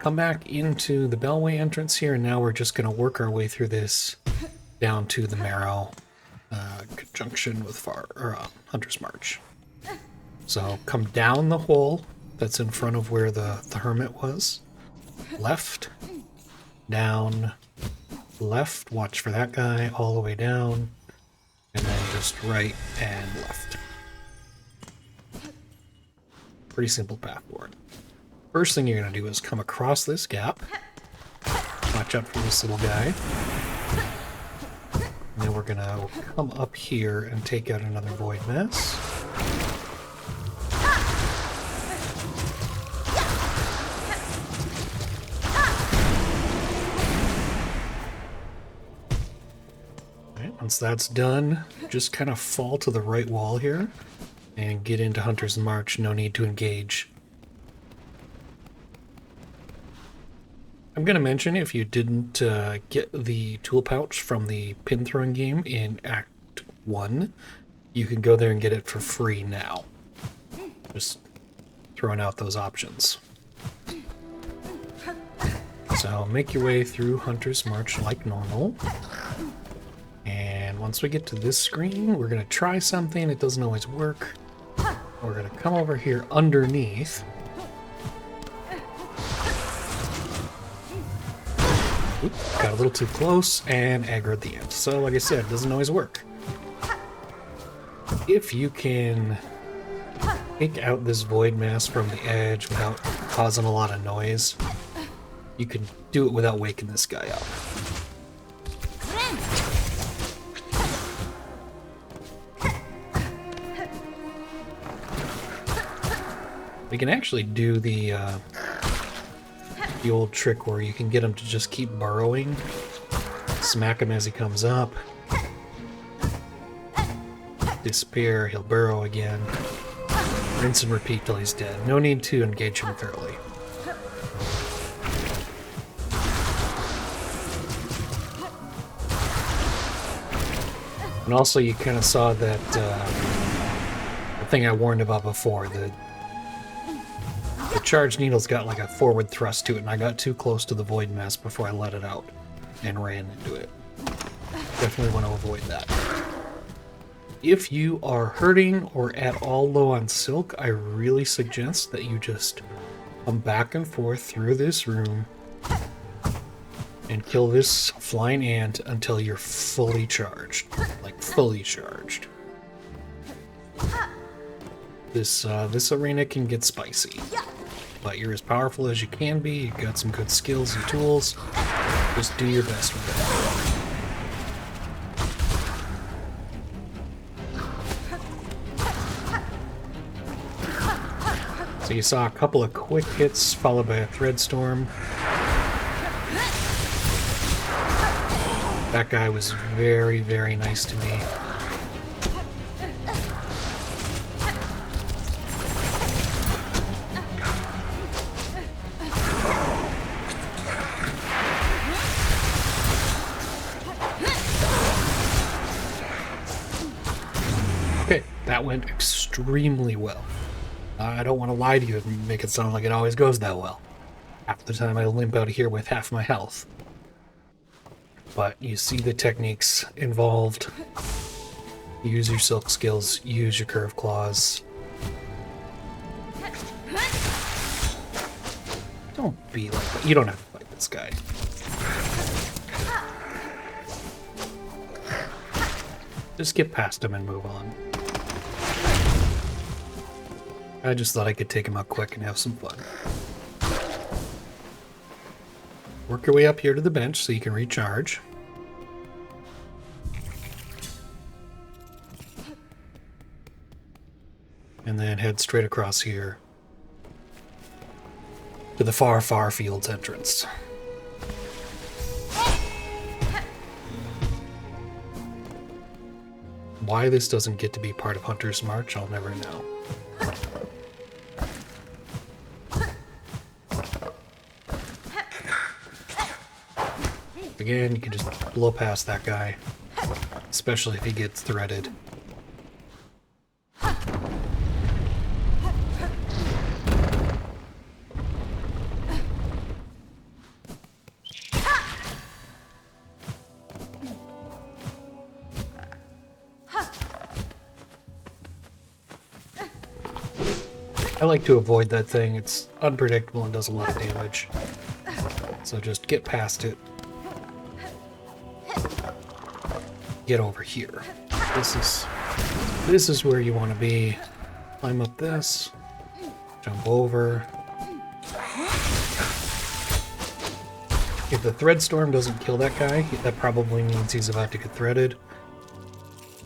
Come back into the Bellway entrance here, and now we're just going to work our way through this down to the Marrow conjunction with Hunter's March. So come down the hole that's in front of where the Hermit was. Left, down, left, watch for that guy, all the way down, and then just right and left. Pretty simple path forward. First thing you're going to do is come across this gap. Watch out for this little guy. And then we're going to come up here and take out another Void Mass. Alright, once that's done, just kind of fall to the right wall here and get into Hunter's March. No need to engage. I'm going to mention, if you didn't get the tool pouch from the pin throwing game in Act 1, you can go there and get it for free now. Just throwing out those options. So make your way through Hunter's March like normal. And once we get to this screen, we're going to try something. It doesn't always work. We're going to come over here underneath. Oops, got a little too close and aggroed the end. So like I said, it doesn't always work. If you can take out this Void Mass from the edge without causing a lot of noise, you can do it without waking this guy up. We can actually do the old trick where you can get him to just keep burrowing. Smack him as he comes up. Disappear, he'll burrow again. Rinse and repeat till he's dead. No need to engage him thoroughly. And also you kind of saw that the thing I warned about before, the charge needle's got like a forward thrust to it, and I got too close to the Void Mass before I let it out and ran into it. Definitely want to avoid that. If you are hurting or at all low on silk, I really suggest that you just come back and forth through this room and kill this flying ant until you're fully charged. Like, fully charged. This arena can get spicy. But you're as powerful as you can be, you've got some good skills and tools. Just do your best with it. So you saw a couple of quick hits followed by a thread storm. That guy was very, very nice to me. Okay, that went extremely well. I don't want to lie to you and make it sound like it always goes that well. Half the time I limp out of here with half my health. but you see the techniques involved. Use your silk skills, use your curve claws. Don't be like that. You don't have to fight this guy. Just get past him and move on. I just thought I could take him out quick and have some fun. Work your way up here to the bench so you can recharge. And then head straight across here to the far, far fields entrance. Why this doesn't get to be part of Hunter's March, I'll never know. Again, you can just blow past that guy, especially if he gets threaded. I like to avoid that thing. It's unpredictable and does a lot of damage. So just get past it. Get over here. This is where you want to be. Climb up this. Jump over. If the thread storm doesn't kill that guy, that probably means he's about to get threaded.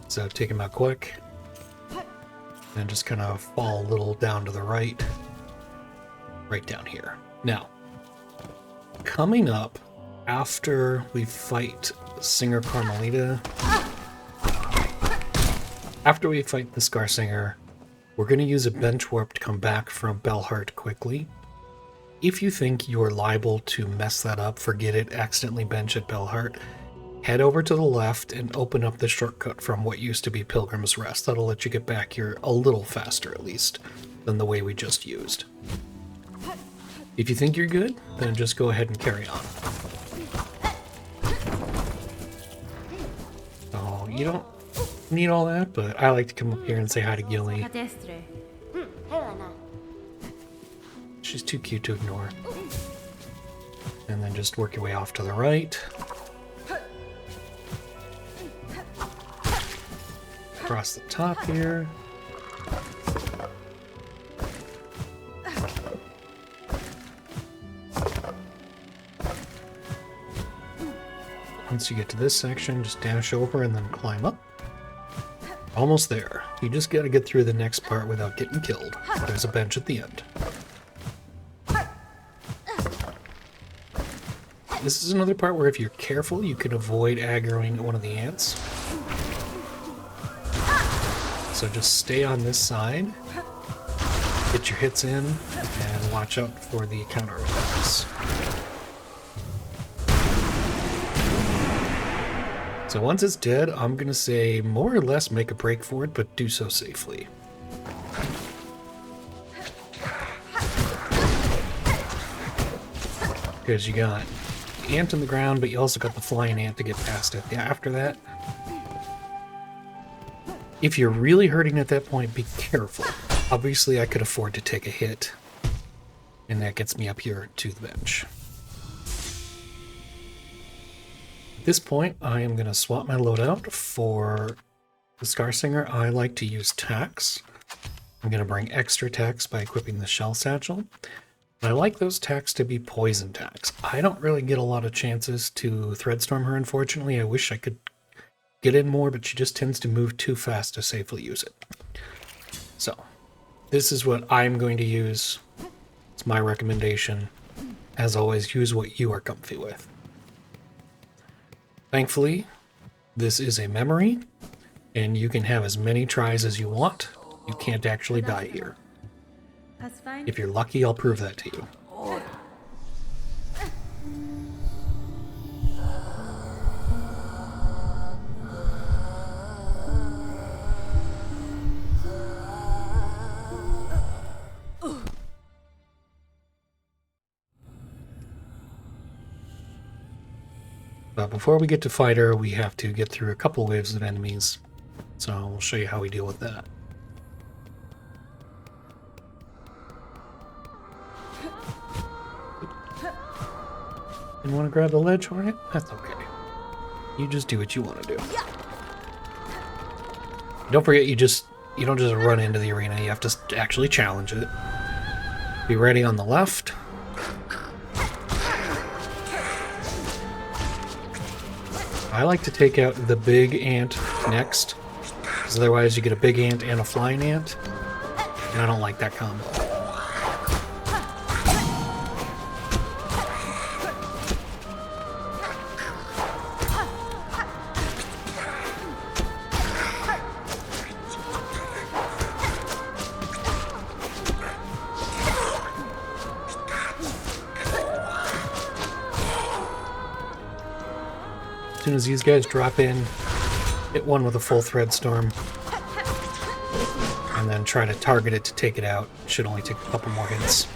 So take him out quick. And just kind of fall a little down to the right. Right down here. Now, coming up after we fight Singer Carmelita, after we fight the Scar Singer, we're going to use a bench warp to come back from Bellheart quickly. If you think you're liable to mess that up, forget it, accidentally bench at Bellheart, head over to the left and open up the shortcut from what used to be Pilgrim's Rest. That'll let you get back here a little faster, at least, than the way we just used. If you think you're good, then just go ahead and carry on. Oh, you don't need all that, but I like to come up here and say hi to Gilly. Cadestre. Helena. She's too cute to ignore. And then just work your way off to the right. Across the top here. Once you get to this section, just dash over and then climb up. Almost there. You just gotta get through the next part without getting killed. There's a bench at the end. This is another part where if you're careful, you can avoid aggroing one of the ants. So just stay on this side, get your hits in, and watch out for the counter attacks. So once it's dead, I'm going to say more or less make a break for it, but do so safely. Because you got the ant in the ground, but you also got the flying ant to get past it. Yeah, after that, if you're really hurting at that point, be careful. Obviously, I could afford to take a hit, and that gets me up here to the bench. At this point, I am going to swap my loadout for the Scar Singer. I like to use tax. I'm going to bring extra tax by equipping the Shell Satchel. I like those tax to be poison tax. I don't really get a lot of chances to Threadstorm her, unfortunately. I wish I could get in more, but she just tends to move too fast to safely use it. So, this is what I'm going to use. It's my recommendation. As always, use what you are comfy with. Thankfully, this is a memory, and you can have as many tries as you want. You can't actually die here. That's fine. If you're lucky, I'll prove that to you. But before we get to fighter, we have to get through a couple waves of enemies. So we'll show you how we deal with that. Didn't want to grab the ledge, Hornet? That's okay. You just do what you want to do. Don't forget, you don't just run into the arena. You have to actually challenge it. Be ready on the left. I like to take out the big ant next, because otherwise you get a big ant and a flying ant, and I don't like that combo. As soon as these guys drop in, hit one with a full thread storm, and then try to target it to take it out. It should only take a couple more hits.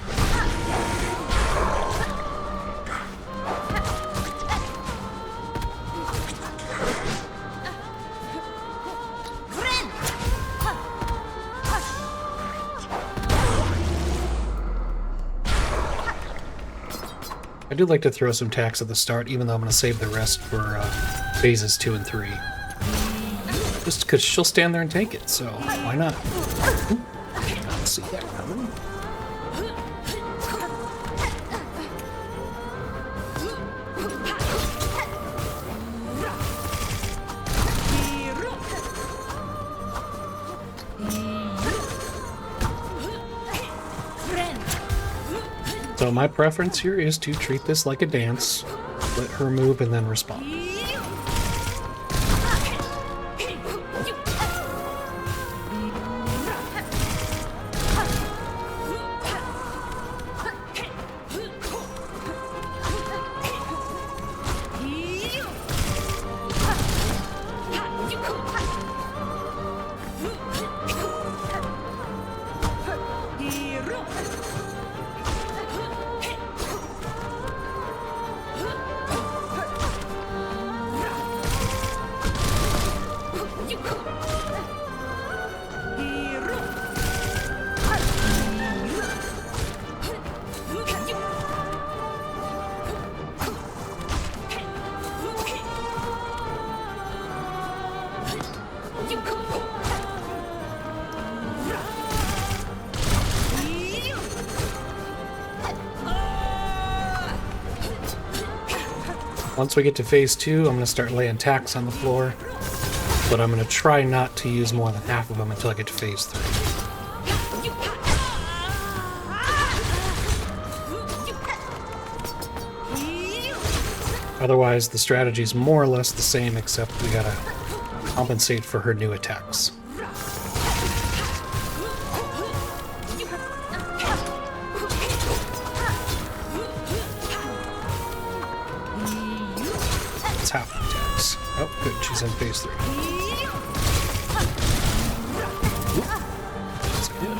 I do like to throw some attacks at the start, even though I'm going to save the rest for phases 2 and 3. Just because she'll stand there and take it, so why not? Ooh, did not see that coming. So my preference here is to treat this like a dance, let her move and then respond. Once we get to phase 2, I'm going to start laying tacks on the floor, but I'm going to try not to use more than half of them until I get to phase 3. Otherwise, the strategy is more or less the same, except we gotta compensate for her new attacks. It's half attacks. Oh, good, she's in phase 3. That's good.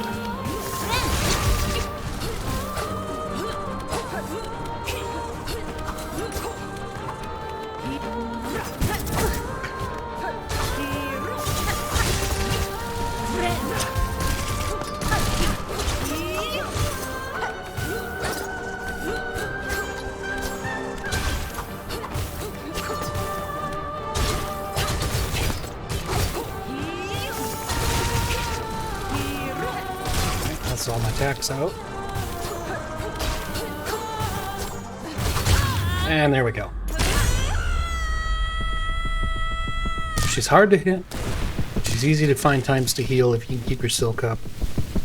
That's all my attacks out. And there we go. She's hard to hit. She's easy to find times to heal if you can keep your silk up.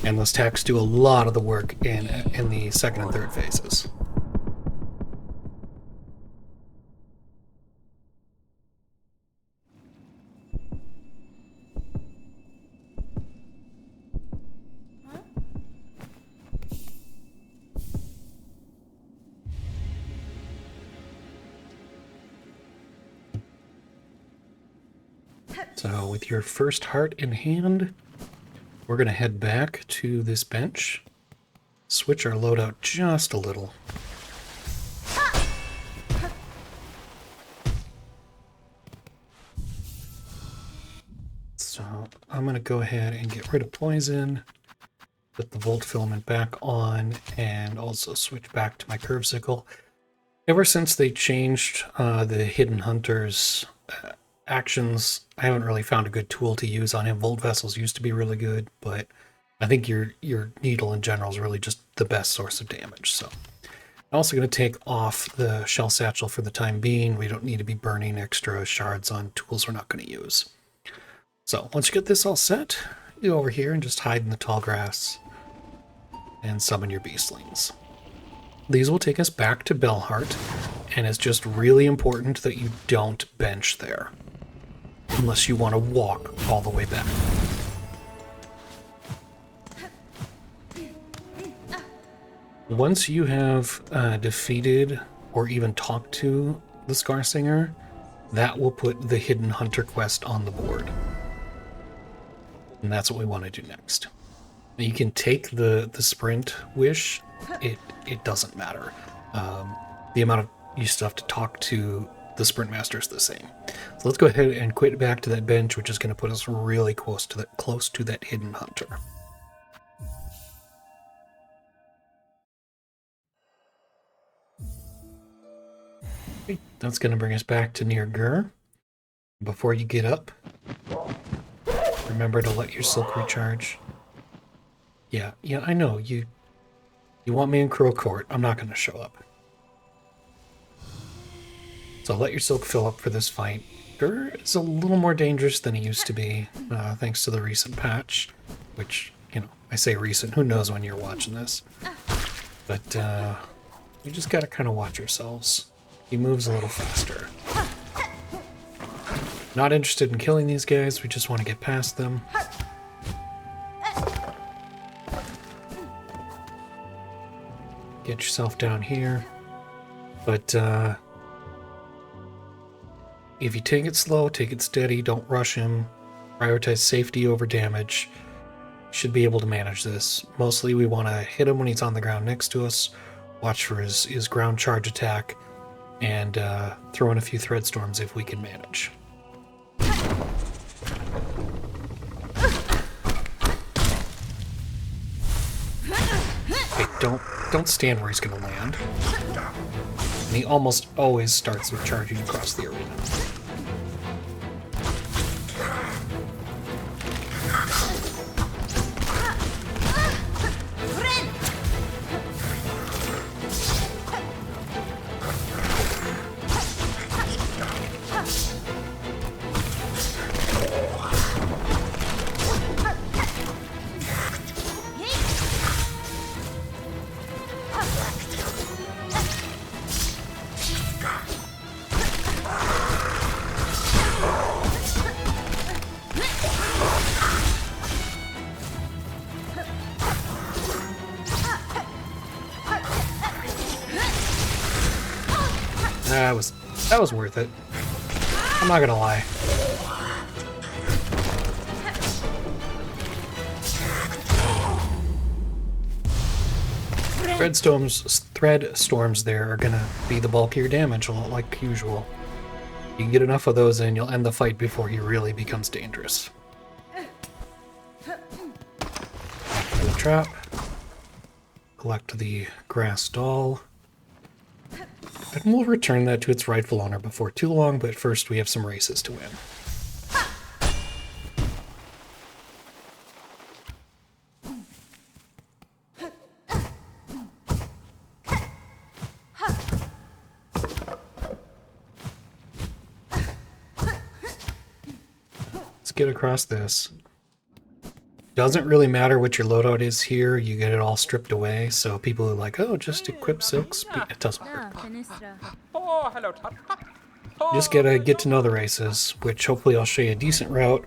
And those attacks do a lot of the work in the second and third phases. So with your first heart in hand, we're going to head back to this bench, switch our loadout just a little. I'm going to go ahead and get rid of poison, put the volt filament back on, and also switch back to my curve sickle. Ever since they changed the Hidden Hunter's actions, I haven't really found a good tool to use on him. Volt Vessels used to be really good, but I think your needle in general is really just the best source of damage. So I'm also going to take off the Shell Satchel for the time being. We don't need to be burning extra shards on tools we're not going to use. So once you get this all set, you go over here and just hide in the tall grass and summon your beastlings. These will take us back to Bellheart, and it's just really important that you don't bench there, unless you want to walk all the way back. Once you have defeated or even talked to the Scarsinger, that will put the Hidden Hunter quest on the board. And that's what we want to do next. You can take the sprint wish. It doesn't matter. The amount of you still have to talk to the sprint master is the same. So let's go ahead and quit back to that bench, which is going to put us really close to that Hidden Hunter. Okay, that's going to bring us back to near Gur. Before you get up, remember to let your silk recharge. Yeah, I know you want me in Crow Court. I'm not going to show up. So let your silk fill up for this fight. Gur is a little more dangerous than he used to be, thanks to the recent patch, which, I say recent, who knows when you're watching this. But we just got to kind of watch ourselves. He moves a little faster. Not interested in killing these guys, we just want to get past them. Get yourself down here. But if you take it slow, take it steady, don't rush him, prioritize safety over damage, should be able to manage this. Mostly we want to hit him when he's on the ground next to us, watch for his ground charge attack, and throw in a few thread storms if we can manage. Okay, don't stand where he's going to land. And he almost always starts with charging across the arena. That was worth it. I'm not gonna lie. Thread storms there are gonna be the bulk of your damage, like usual. You can get enough of those in, you'll end the fight before he really becomes dangerous. The trap. Collect the grass doll. And we'll return that to its rightful owner before too long, but first we have some races to win. Let's get across this. Doesn't really matter what your loadout is here, you get it all stripped away, so people are like, oh, just equip silks, it doesn't work. Oh, hello, Todd. You just gotta get to know the races, which hopefully I'll show you a decent route.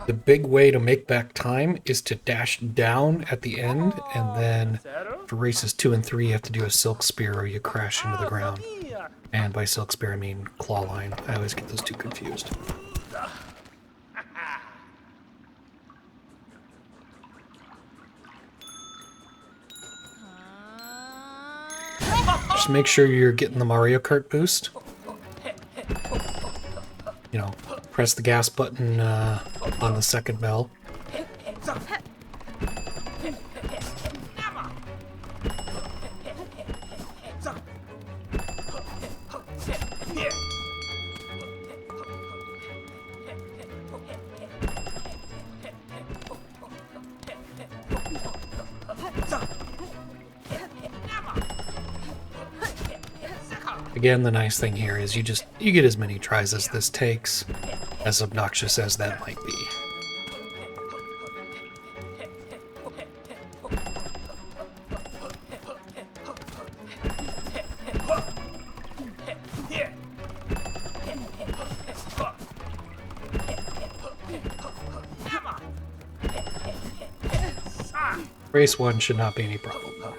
The big way to make back time is to dash down at the end, and then for races 2 and 3 you have to do a silk spear or you crash into the ground. And by silk spear I mean claw line. I always get those two confused. Just make sure you're getting the Mario Kart boost. Press the gas button on the second bell. Again, the nice thing here is you get as many tries as this takes, as obnoxious as that might be. Race 1 should not be any problem, though.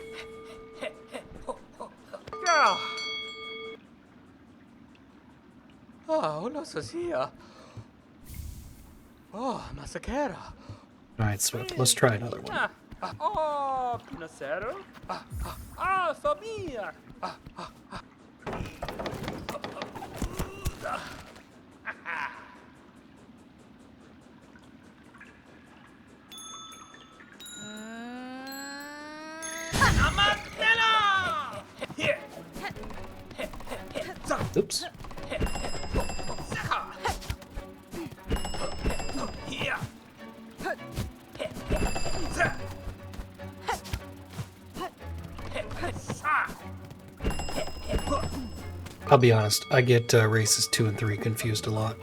Hola, Sophia. Oh, Masakera. Alright, Swift, let's try another one. Oh, Pinocero. Ah, Sabia. Oops. I'll be honest, I get races 2 and 3 confused a lot.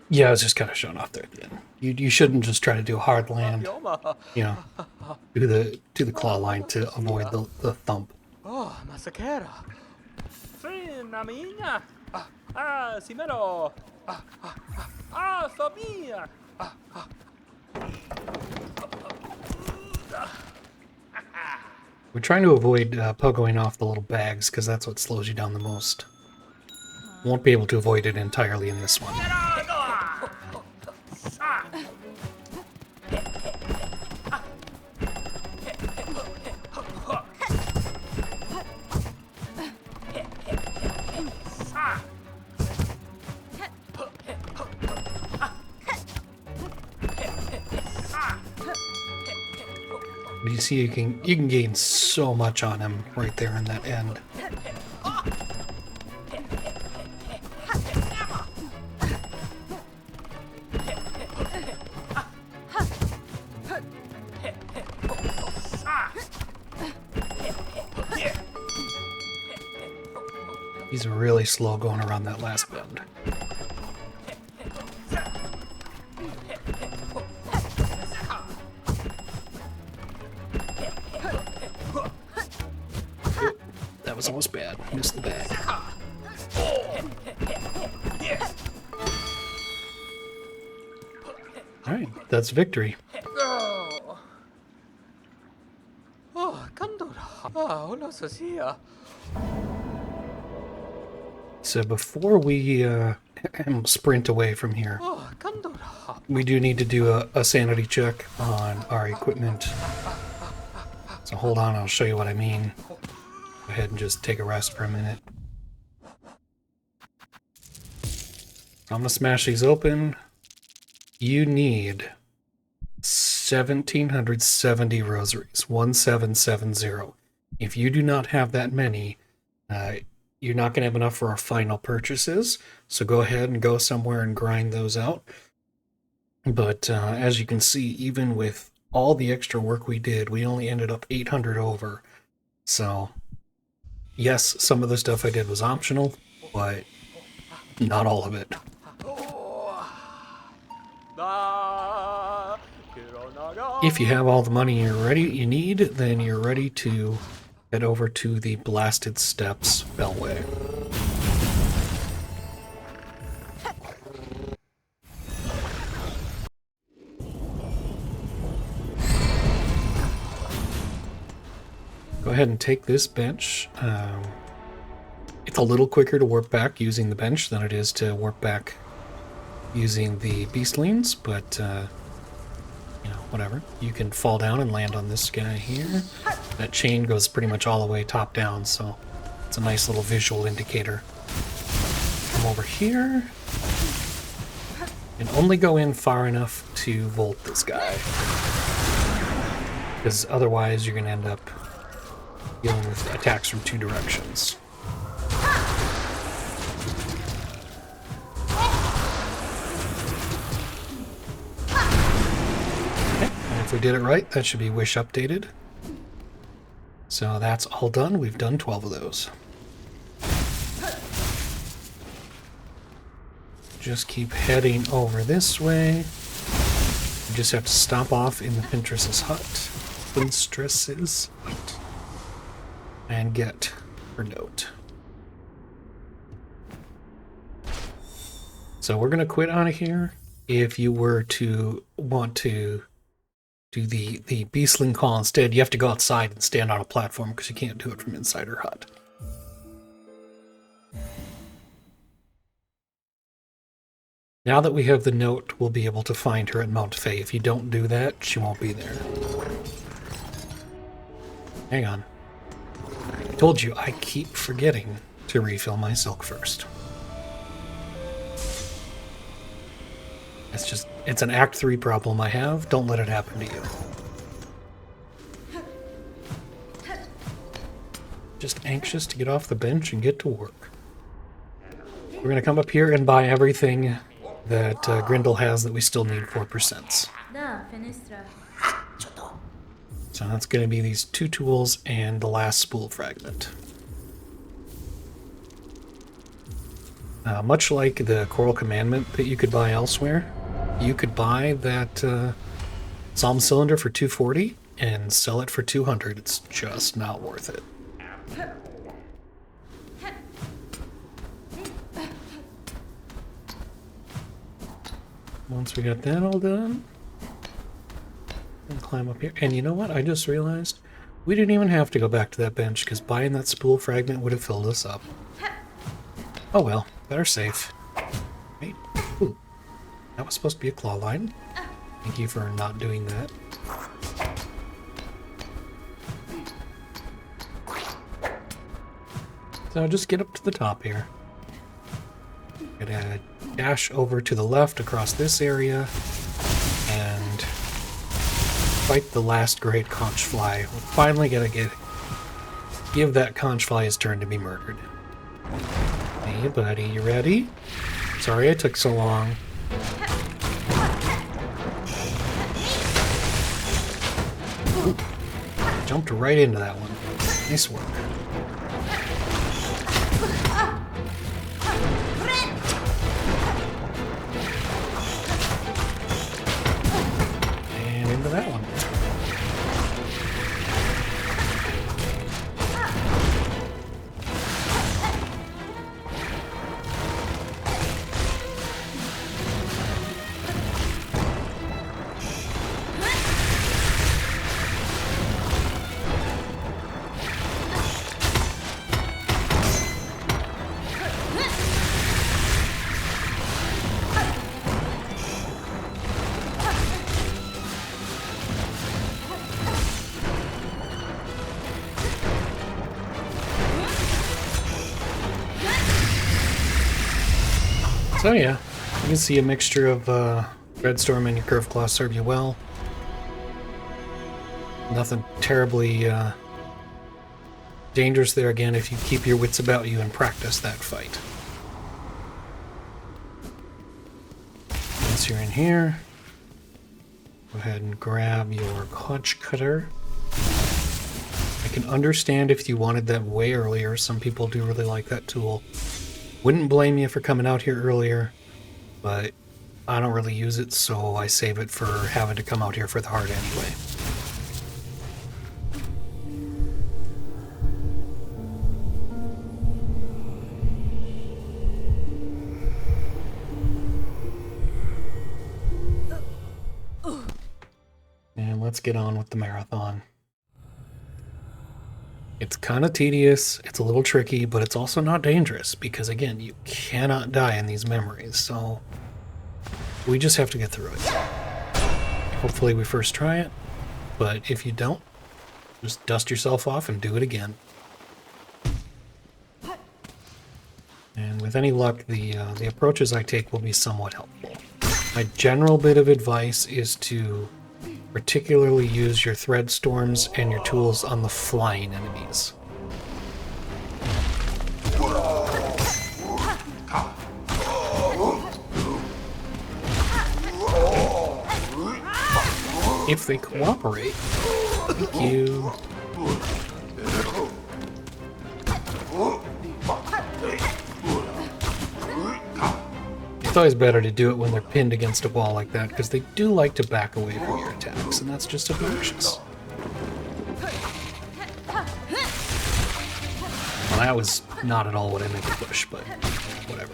Yeah, I was just kind of showing off there at the end. You shouldn't just try to do a hard land, you know, do the claw line to avoid the thump. Oh, Masakera. Fina minha. Ah, Simero. Ah, Sabia. We're trying to avoid pogoing off the little bags because that's what slows you down the most. Won't be able to avoid it entirely in this one. But you see, you can gain so much on him right there in that end. He's really slow going around that last bend. That was almost bad. Missed the bag. Alright, that's victory. Oh, Kandora. Ah, hola, Sophia. So before we sprint away from here, Oh, Kandora. we do need to do a sanity check on our equipment. So hold on, I'll show you what I mean. Go ahead and just take a rest for a minute. I'm gonna smash these open. You need 1,770 rosaries, 1770. If you do not have that many, you're not gonna have enough for our final purchases. So go ahead and go somewhere and grind those out. But as you can see, even with all the extra work we did, we only ended up 800 over. So yes, some of the stuff I did was optional, but not all of it. If you have all the money you need, then you're ready to head over to the Blasted Steps Bellway. ahead and take this bench. It's a little quicker to warp back using the bench than it is to warp back using the beastlings, but you know, whatever. You can fall down and land on this guy here. That chain goes pretty much all the way top down, so it's a nice little visual indicator. Come over here. And only go in far enough to volt this guy. Because otherwise you're going to end up dealing with attacks from two directions. Okay, and if we did it right, that should be wish updated. So that's all done. We've done 12 of those. Just keep heading over this way. You just have to stop off in the Pinterest's hut. Pinterest's hut. And get her note. So we're going to quit out of here. If you were to want to do the beastling call instead, you have to go outside and stand on a platform because you can't do it from inside her hut. Now that we have the note, we'll be able to find her at Mount Fae. If you don't do that, she won't be there. Hang on. I told you, I keep forgetting to refill my silk first. It's an Act 3 problem I have. Don't let it happen to you. Just anxious to get off the bench and get to work. We're going to come up here and buy everything that Grindel has that we still need 4%. Da, Fenestra. So that's going to be these 2 tools and the last spool fragment. Much like the Coral Commandment that you could buy elsewhere, you could buy that Psalm Cylinder for 240 and sell it for 200. It's just not worth it. Once we got that all done, we'll climb up here. And you know what? I just realized we didn't even have to go back to that bench because buying that spool fragment would have filled us up. Oh well, better safe. Wait. Ooh. That was supposed to be a claw line. Thank you for not doing that. So just get up to the top here. Gonna dash over to the left across this area and fight the last great conch fly. We're finally gonna give that conch fly his turn to be murdered. Hey buddy, you ready? Sorry I took so long. Ooh, jumped right into that one. Nice work. And into that one. So yeah, you can see a mixture of Dreadstorm and your Curved Claw serve you well. Nothing terribly dangerous there again if you keep your wits about you and practice that fight. Once you're in here, go ahead and grab your Conch Cutter. I can understand if you wanted that way earlier. Some people do really like that tool. Wouldn't blame you for coming out here earlier, but I don't really use it, so I save it for having to come out here for the heart anyway. And let's get on with the marathon. It's kind of tedious, it's a little tricky, but it's also not dangerous because, again, you cannot die in these memories, so we just have to get through it. Hopefully we first try it, but if you don't, just dust yourself off and do it again. And with any luck, the approaches I take will be somewhat helpful. My general bit of advice is to particularly use your thread storms and your tools on the flying enemies. If they cooperate. Thank you. It's always better to do it when they're pinned against a wall like that, because they do like to back away from your attacks, and that's just obnoxious. Well, that was not at all what I meant to push, but whatever.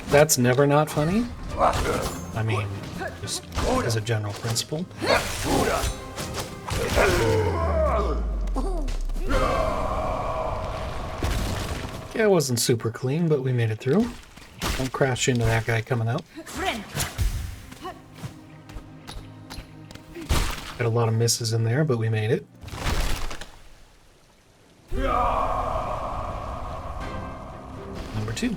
That's never not funny. I mean, just as a general principle. Yeah, it wasn't super clean, but we made it through. Don't crash into that guy coming out. Got a lot of misses in there, but we made it. Number 2.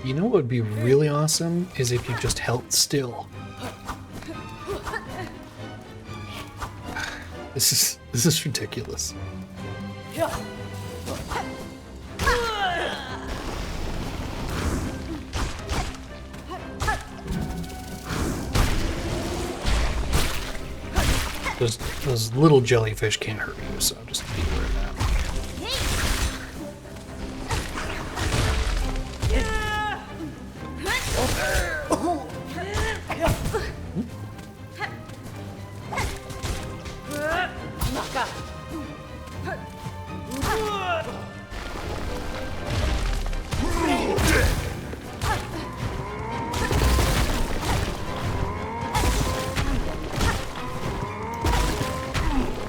You know what would be really awesome is if you just held still. This is ridiculous. Those little jellyfish can't hurt you, so just be aware of that.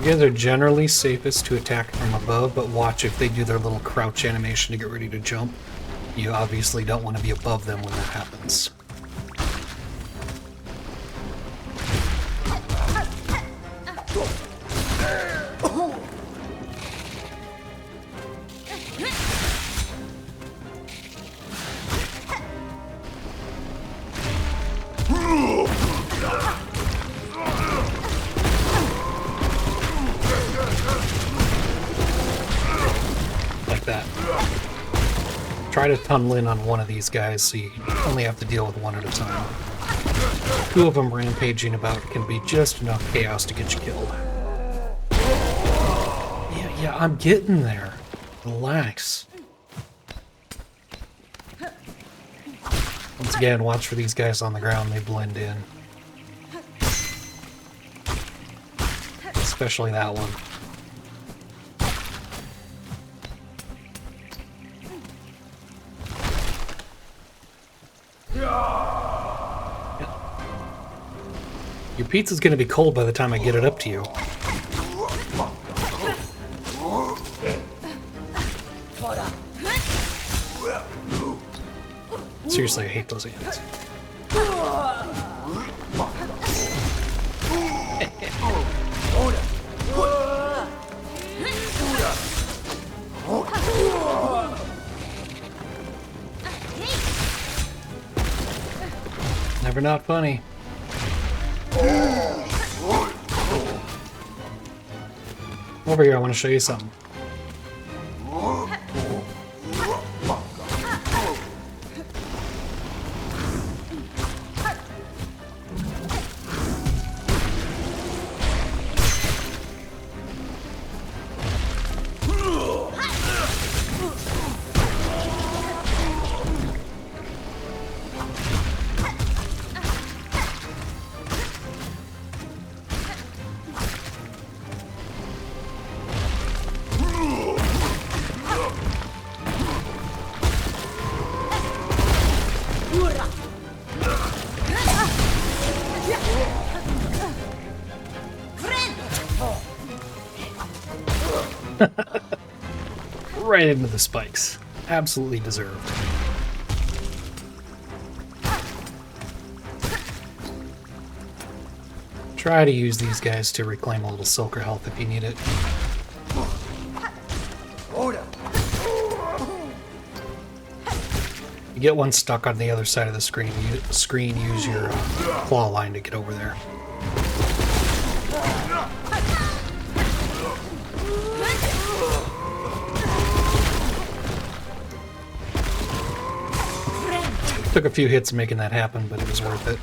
You guys are generally safest to attack from above, but watch if they do their little crouch animation to get ready to jump. You obviously don't want to be above them when that happens. Try to tunnel in on one of these guys so you only have to deal with one at a time. 2 of them rampaging about can be just enough chaos to get you killed. Yeah, I'm getting there. Relax. Once again, watch for these guys on the ground, they blend in. Especially that one. Your pizza's gonna be cold by the time I get it up to you. Seriously, I hate those ants. Never not funny. Over here, I want to show you something. Right into the spikes. Absolutely deserved. Try to use these guys to reclaim a little silker health if you need it. You get one stuck on the other side of the screen. Use your claw line to get over there. Took a few hits making that happen, but it was worth it.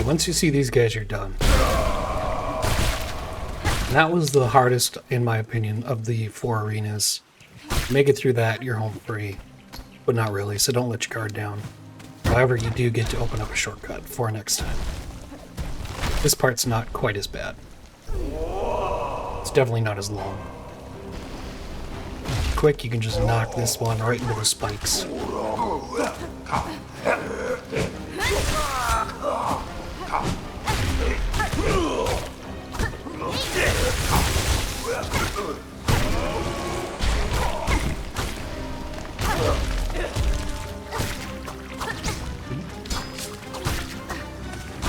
Once you see these guys, you're done. And that was the hardest, in my opinion, of the 4 arenas. Make it through that, you're home free. But not really, so don't let your guard down. However, you do get to open up a shortcut for next time. This part's not quite as bad. It's definitely not as long. Quick, you can just knock this one right into the spikes.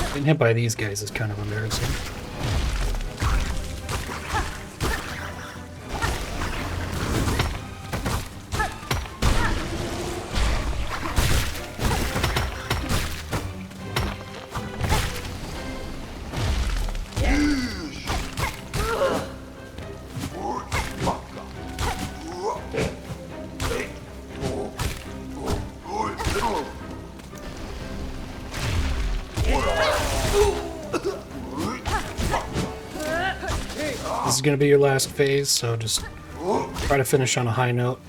Getting hit by these guys is kind of embarrassing. This is going to be your last phase, so just try to finish on a high note.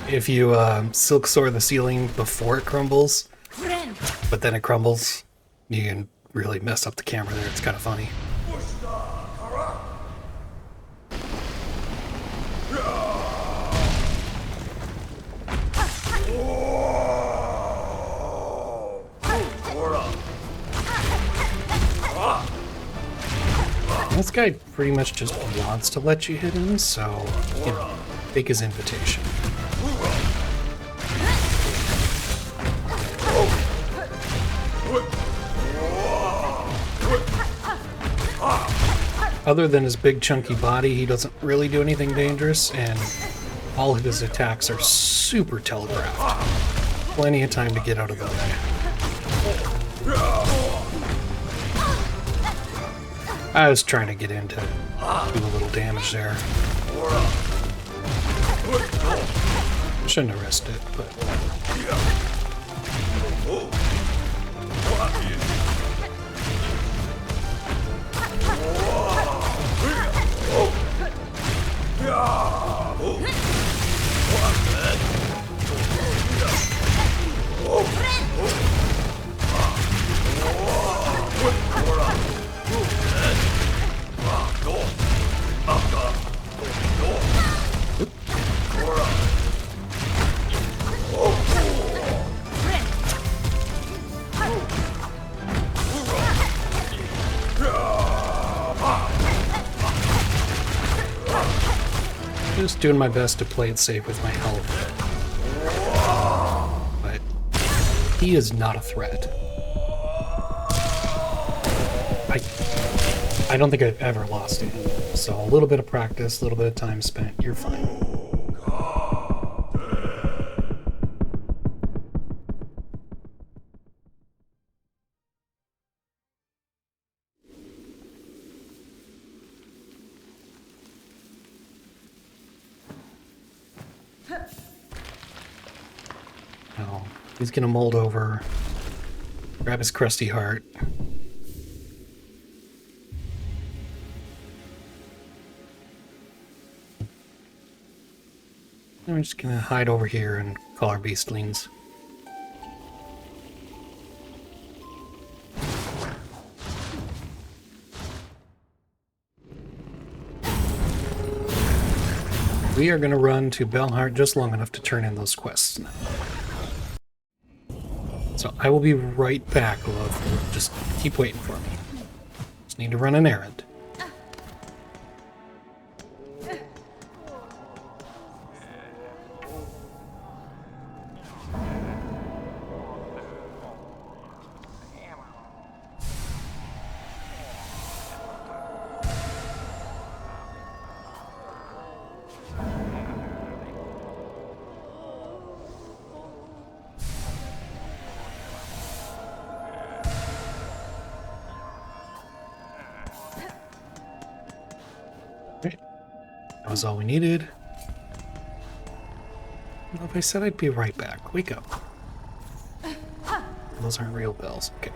If you silk soar the ceiling before it crumbles, but then it crumbles, you can really mess up the camera there. It's kind of funny. This guy pretty much just wants to let you hit him, so, you know, take his invitation. Other than his big chunky body, he doesn't really do anything dangerous, and all of his attacks are super telegraphed. Plenty of time to get out of the way. I was trying to get in to do a little damage there. Shouldn't have risked it, but... Just doing my best to play it safe with my health. But he is not a threat. I don't think I've ever lost to him. So a little bit of practice, a little bit of time spent, you're fine. Now, he's gonna mold over, grab his crusty heart. And we're just gonna hide over here and call our beastlings. We are gonna run to Belheart just long enough to turn in those quests now. So I will be right back, love. Just keep waiting for me. Just need to run an errand. That was all we needed. Well, if I said I'd be right back, wake up. Those aren't real bells. Okay.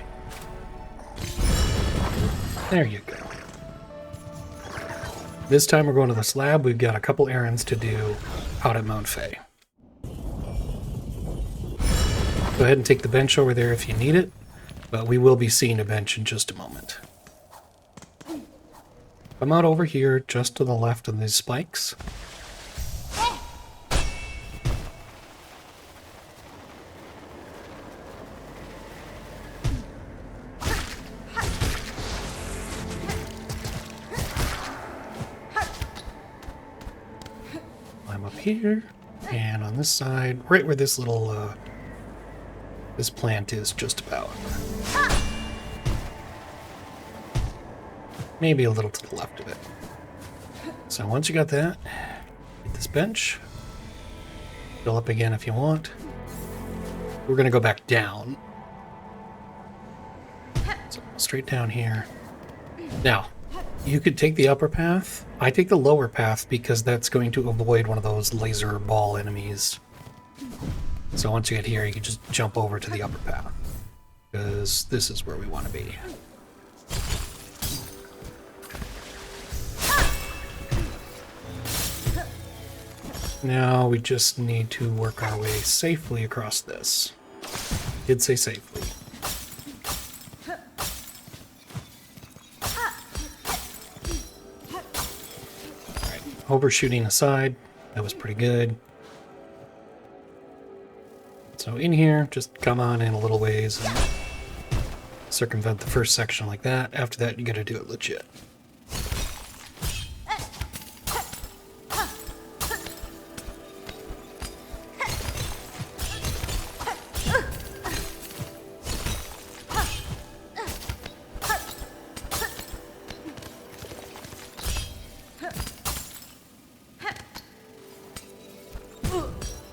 There you go. This time we're going to the slab. We've got a couple errands to do out at Mount Faye. Go ahead and take the bench over there if you need it, but we will be seeing a bench in just a moment. Come out over here just to the left of these spikes. Climb up here, and on this side, right where this little, this plant is just about. Maybe a little to the left of it. So once you got that, get this bench. Fill up again if you want. We're gonna go back down. So straight down here. Now, you could take the upper path. I take the lower path because that's going to avoid one of those laser ball enemies. So once you get here, you can just jump over to the upper path. Because this is where we want to be. Now we just need to work our way safely across this. Did say safely. Alright, overshooting aside, that was pretty good. So in here, just come on in a little ways and circumvent the first section like that. After that, you gotta do it legit.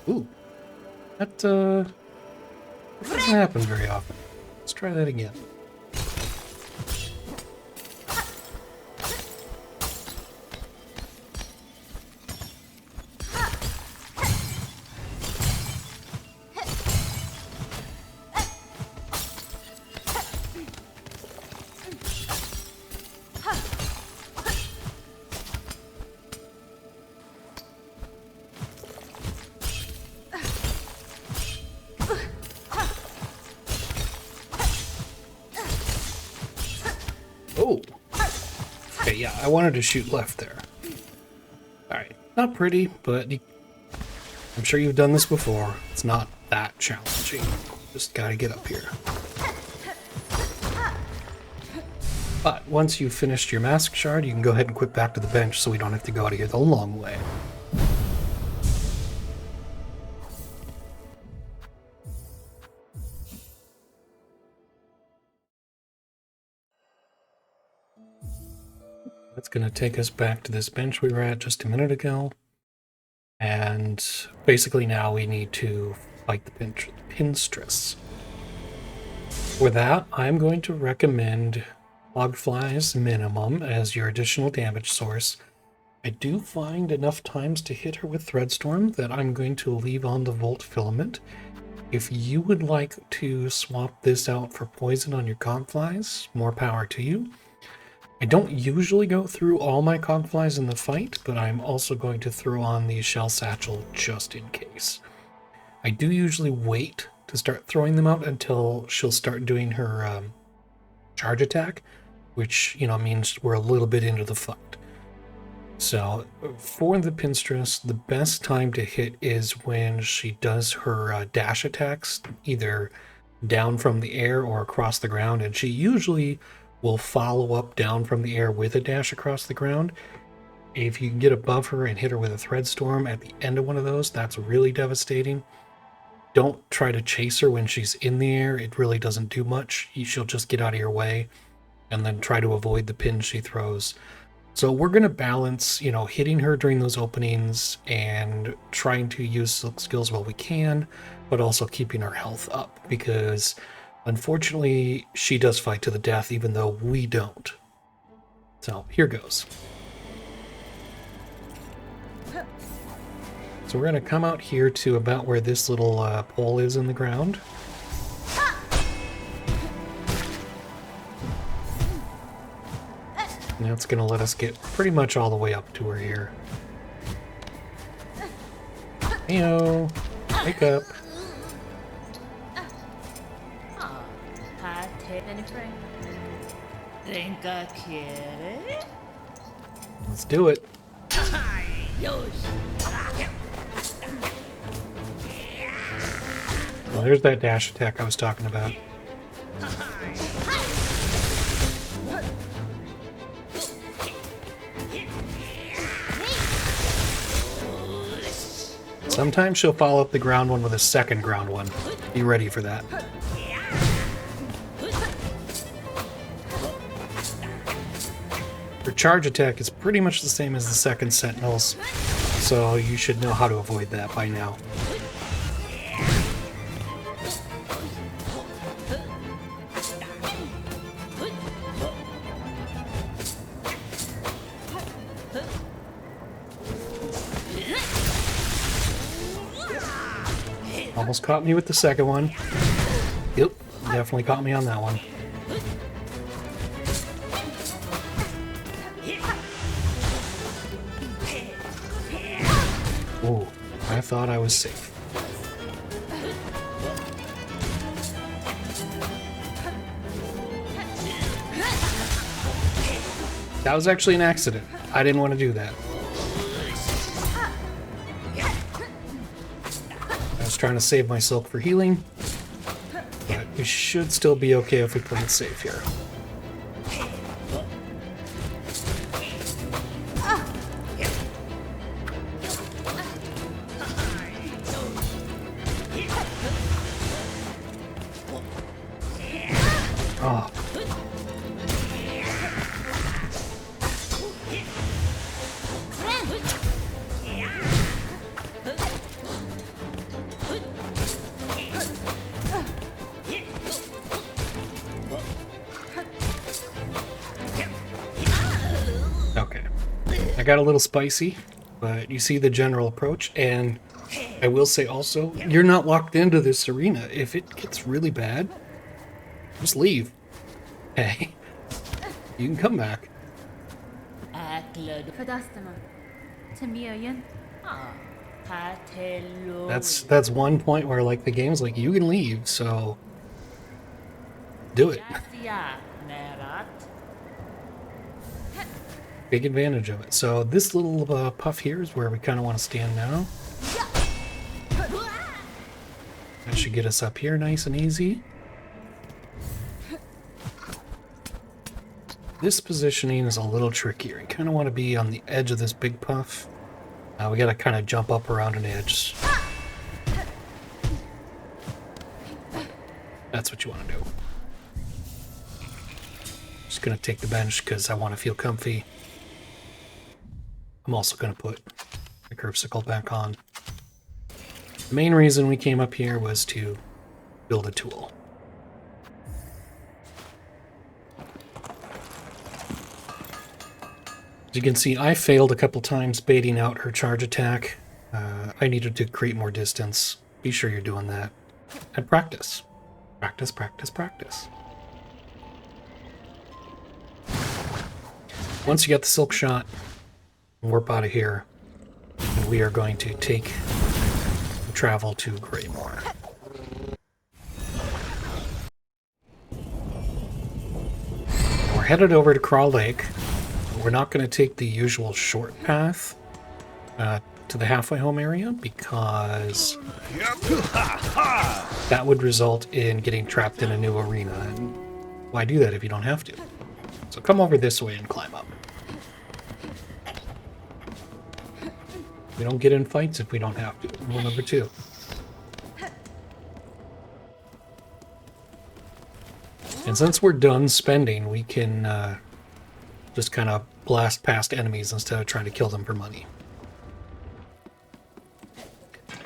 Ooh, that doesn't happen very often. Let's try that again. Oh! Okay, yeah, I wanted to shoot left there. Alright, not pretty, but I'm sure you've done this before. It's not that challenging. Just gotta get up here. But once you've finished your mask shard, you can go ahead and quit back to the bench so we don't have to go out of here the long way. That's going to take us back to this bench we were at just a minute ago. And basically now we need to fight the pinstress. For that, I'm going to recommend Hogfly's minimum as your additional damage source. I do find enough times to hit her with Threadstorm that I'm going to leave on the Volt Filament. If you would like to swap this out for poison on your Cogflies, more power to you. I don't usually go through all my Cogflies in the fight, but I'm also going to throw on the Shell Satchel just in case. I do usually wait to start throwing them out until she'll start doing her charge attack, which, you know, means we're a little bit into the fight. So for the Pinstress, the best time to hit is when she does her dash attacks, either down from the air or across the ground, and she usually will follow up down from the air with a dash across the ground. If you can get above her and hit her with a Threadstorm at the end of one of those, that's really devastating. Don't try to chase her when she's in the air. It really doesn't do much. She'll just get out of your way, and then try to avoid the pins she throws. So we're going to balance, you know, hitting her during those openings and trying to use silk skills while we can, but also keeping our health up, because unfortunately she does fight to the death even though we don't. So here goes. So we're going to come out here to about where this little pole is in the ground. Now it's going to let us get pretty much all the way up to her here. Heyo! Wake up! Let's do it! Well, there's that dash attack I was talking about. Sometimes she'll follow up the ground one with a second ground one. Be ready for that. Her charge attack is pretty much the same as the second Sentinel's, so you should know how to avoid that by now. Almost caught me with the second one. Yep, definitely caught me on that one. Ooh, I thought I was safe. That was actually an accident. I didn't want to do that. Trying to save my silk for healing, but we should still be okay if we play it safe here. Oh. Got a little spicy, but you see the general approach, and I will say also, you're not locked into this arena. If it gets really bad, just leave. Hey, you can come back. That's one point where like the game's like you can leave, so do it. Big advantage of it. So this little puff here is where we kind of want to stand now. That should get us up here nice and easy. This positioning is a little trickier. You kind of want to be on the edge of this big puff. We got to kind of jump up around an edge. That's what you want to do. Just going to take the bench because I want to feel comfy. I'm also going to put the curvesicle back on. The main reason we came up here was to build a tool. As you can see, I failed a couple times baiting out her charge attack. I needed to create more distance. Be sure you're doing that. And practice. Practice, practice, practice. Once you get the silk shot, warp out of here, and we are going to take travel to Greymore. We're headed over to Craw Lake. We're not going to take the usual short path to the halfway home area because that would result in getting trapped in a new arena. And why do that if you don't have to? So come over this way and climb up. We don't get in fights if we don't have to. Rule number 2. And since we're done spending, we can just kind of blast past enemies instead of trying to kill them for money.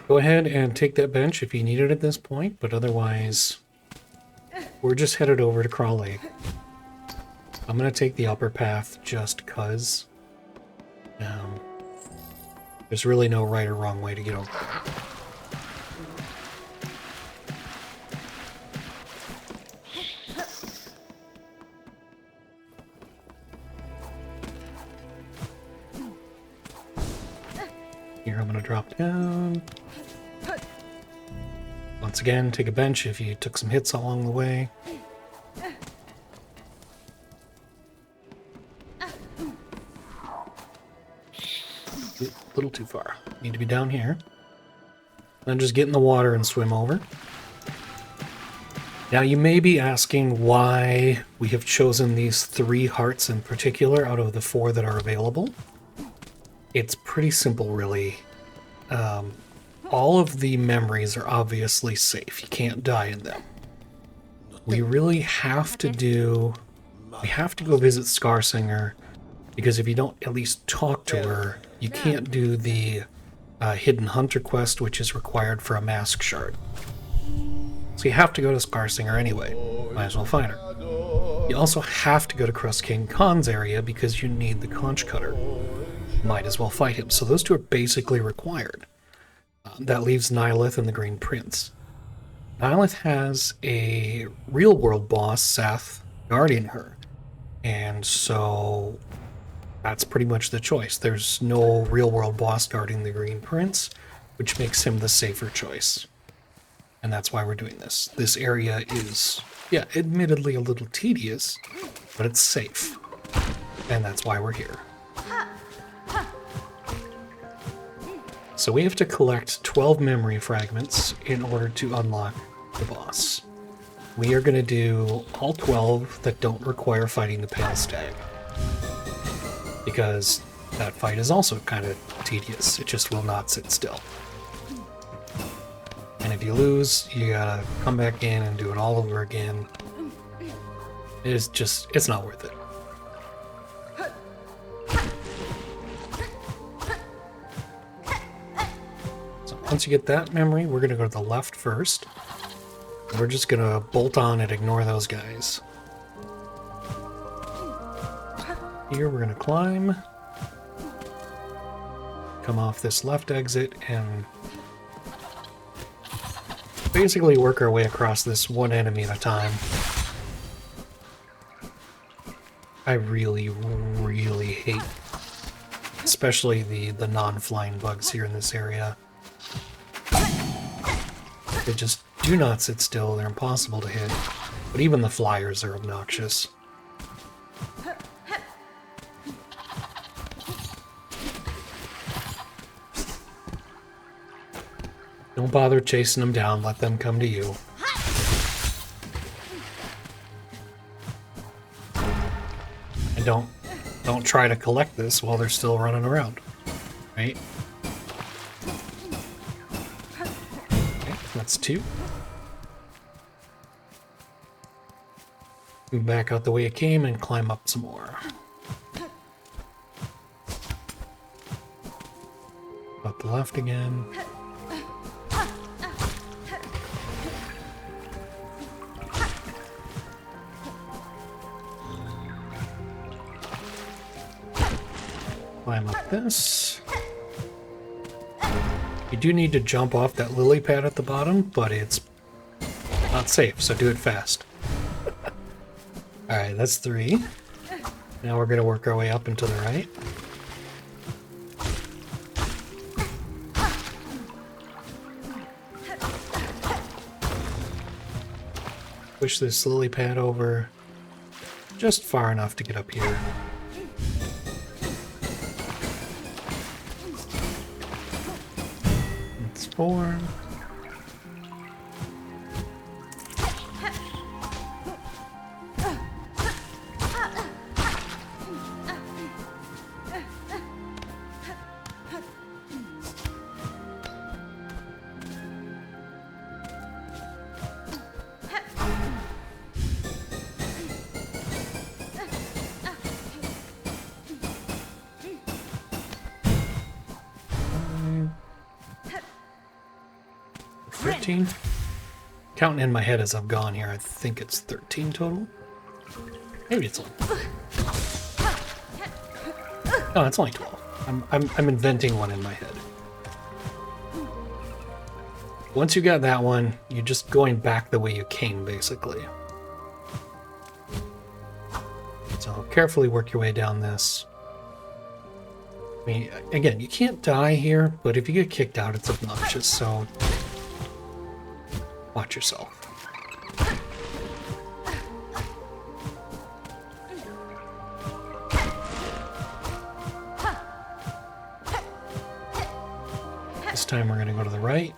Go ahead and take that bench if you need it at this point, but otherwise, we're just headed over to Craw Lake. I'm going to take the upper path just because there's really no right or wrong way to get over. Here, I'm going to drop down. Once again, take a bench if you took some hits along the way. A little too far. Need to be down here. Then just get in the water and swim over. Now you may be asking why we have chosen these 3 hearts in particular out of the 4 that are available. It's pretty simple, really. All of the memories are obviously safe. You can't die in them. We really have to go visit Scarsinger, because if you don't at least talk to her, you can't do the Hidden Hunter quest, which is required for a mask shard. So you have to go to Scarsinger anyway. Might as well find her. You also have to go to Crust King Khan's area because you need the conch cutter. Might as well fight him. So those 2 are basically required. That leaves Nihilith and the Green Prince. Nihilith has a real-world boss, Seth, guarding her. And so that's pretty much the choice. There's no real-world boss guarding the Green Prince, which makes him the safer choice. And that's why we're doing this. This area is, yeah, admittedly a little tedious, but it's safe. And that's why we're here. So we have to collect 12 memory fragments in order to unlock the boss. We are going to do all 12 that don't require fighting the Pale Stag, because that fight is also kind of tedious. It just will not sit still. And if you lose, you gotta come back in and do it all over again. It's not worth it. Once you get that memory, we're going to go to the left first. We're just going to bolt on and ignore those guys. Here we're going to climb. Come off this left exit and basically work our way across this one enemy at a time. I really, really hate especially the non-flying bugs here in this area. They just do not sit still, they're impossible to hit. But even the flyers are obnoxious. Don't bother chasing them down, let them come to you. And don't try to collect this while they're still running around, right? Okay, that's 2. Move back out the way it came and climb up some more. Up the left again. Climb up this. You do need to jump off that lily pad at the bottom, but it's not safe, so do it fast. Alright, that's 3. Now we're going to work our way up and to the right. Push this lily pad over just far enough to get up here. That's 4. Counting in my head as I've gone here, I think it's 13 total. Maybe it's only... No, it's only 12. I'm inventing one in my head. Once you got that one, you're just going back the way you came, basically. So carefully work your way down this. I mean, again, you can't die here, but if you get kicked out, it's obnoxious, so... Watch yourself. This time we're going to go to the right.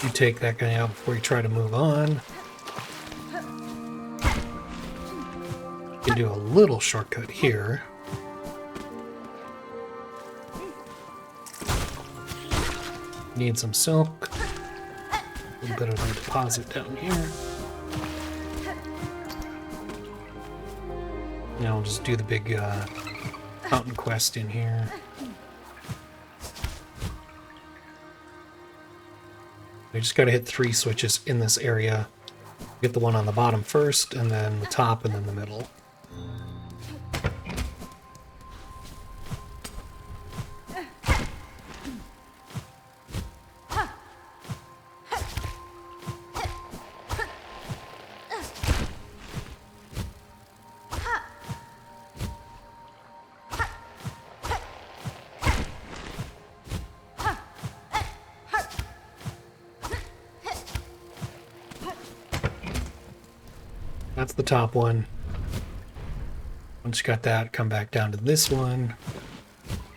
You take that guy out before you try to move on. You can do a little shortcut here. Need some silk. A little bit of a deposit down here. Now we'll just do the big mountain quest in here. We just gotta hit 3 switches in this area. Get the one on the bottom first, and then the top, and then the middle. That's the top one. Once you got that, come back down to this one.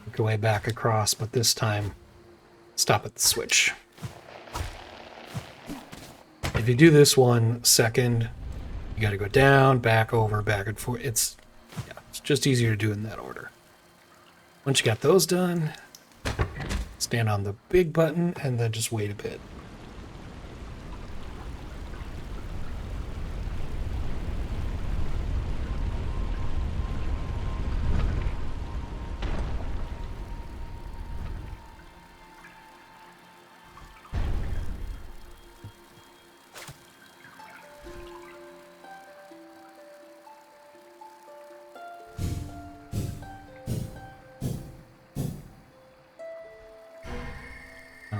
Work your way back across, but this time, stop at the switch. If you do this one second, you gotta go down, back over, back and forth. It's just easier to do in that order. Once you got those done, stand on the big button and then just wait a bit.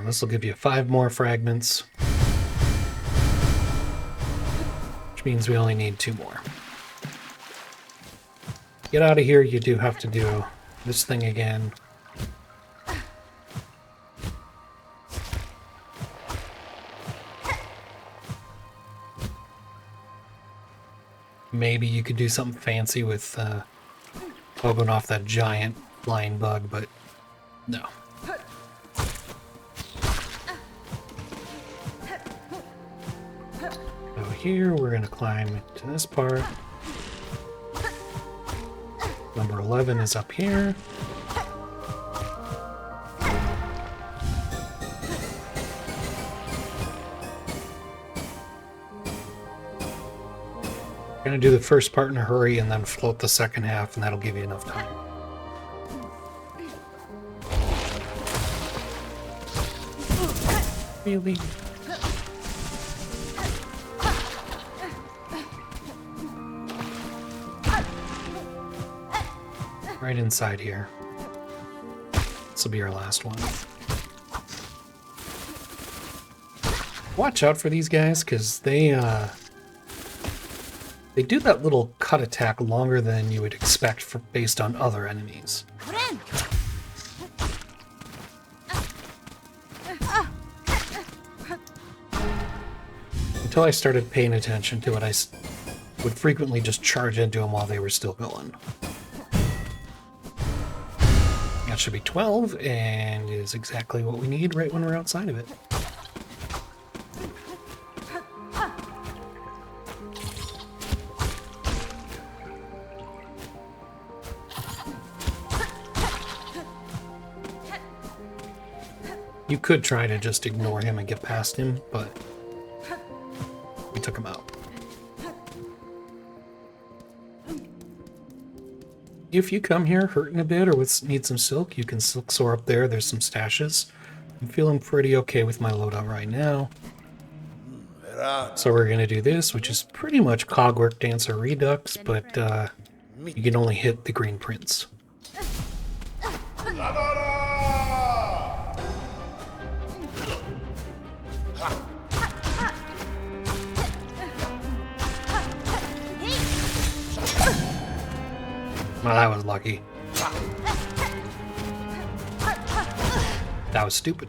This will give you 5 more fragments, which means we only need 2 more. Get out of here, you do have to do this thing again. Maybe you could do something fancy with poking off that giant flying bug, but no. Here we're going to climb to this part. Number 11 is up here. We're gonna do the first part in a hurry and then float the second half, and that'll give you enough time. Really? Right inside here. This will be our last one. Watch out for these guys, because they do that little cut attack longer than you would expect based on other enemies. Until I started paying attention to it, I would frequently just charge into them while they were still going. That should be 12, and is exactly what we need right when we're outside of it. You could try to just ignore him and get past him, but we took him out. If you come here hurting a bit or need some silk, you can silk soar up there. There's some stashes. I'm feeling pretty okay with my loadout right now. So we're going to do this, which is pretty much Cogwork Dancer Redux, but you can only hit the green prints. Well, that was lucky. That was stupid.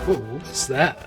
What's that?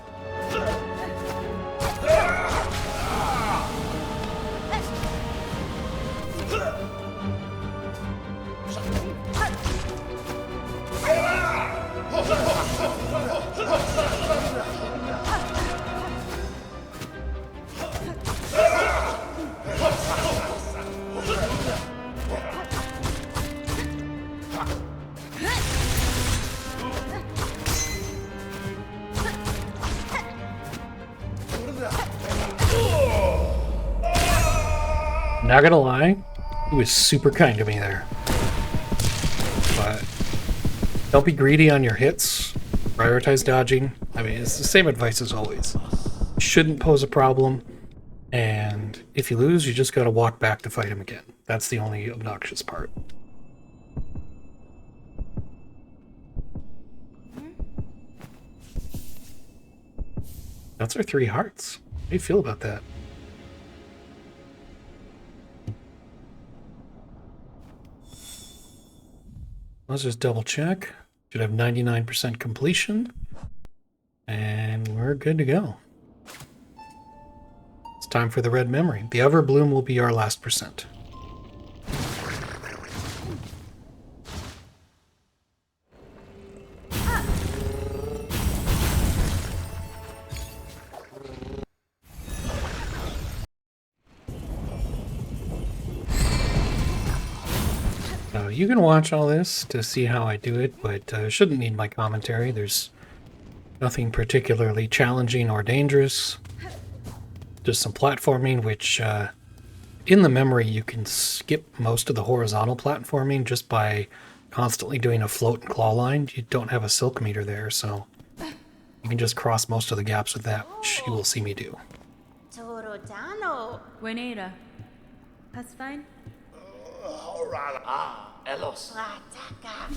Not gonna lie, he was super kind to me there. But don't be greedy on your hits. Prioritize dodging. I mean, it's the same advice as always. Shouldn't pose a problem. And if you lose, you just gotta walk back to fight him again. That's the only obnoxious part. That's our 3 hearts. How do you feel about that? Let's just double check. Should have 99% completion. And we're good to go. It's time for the red memory. The Everbloom will be our last percent. You can watch all this to see how I do it, but shouldn't need my commentary. There's nothing particularly challenging or dangerous. Just some platforming, which in the memory you can skip most of the horizontal platforming just by constantly doing a float and claw line. You don't have a silk meter there, so you can just cross most of the gaps with that, which you will see me do. Torodano. Buenera. That's fine. Ah, Elos. Brataka.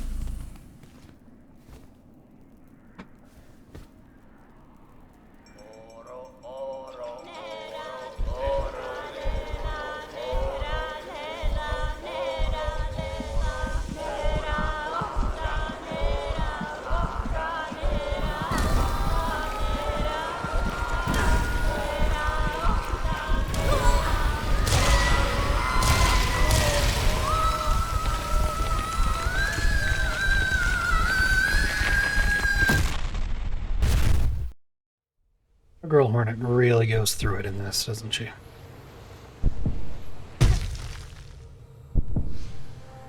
The girl hornet really goes through it in this, doesn't she?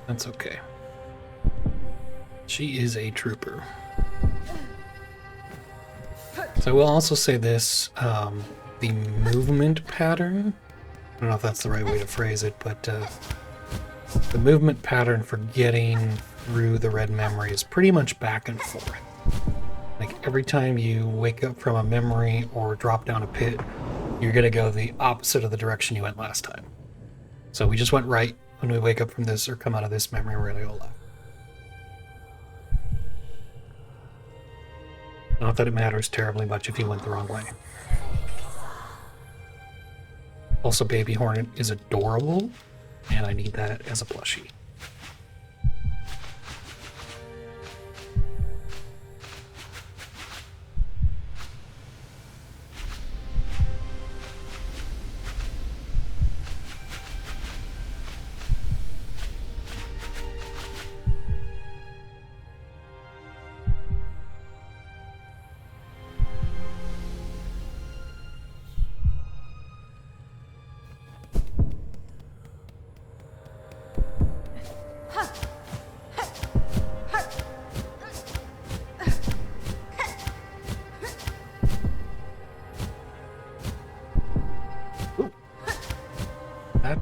That's okay. She is a trooper. So I will also say this, the movement pattern, I don't know if that's the right way to phrase it, but the movement pattern for getting through the red memory is pretty much back and forth. Like every time you wake up from a memory or drop down a pit, you're going to go the opposite of the direction you went last time. So we just went right. When we wake up from this or come out of this memory, we're going to go left. Not that it matters terribly much if you went the wrong way. Also, Baby Hornet is adorable, and I need that as a plushie.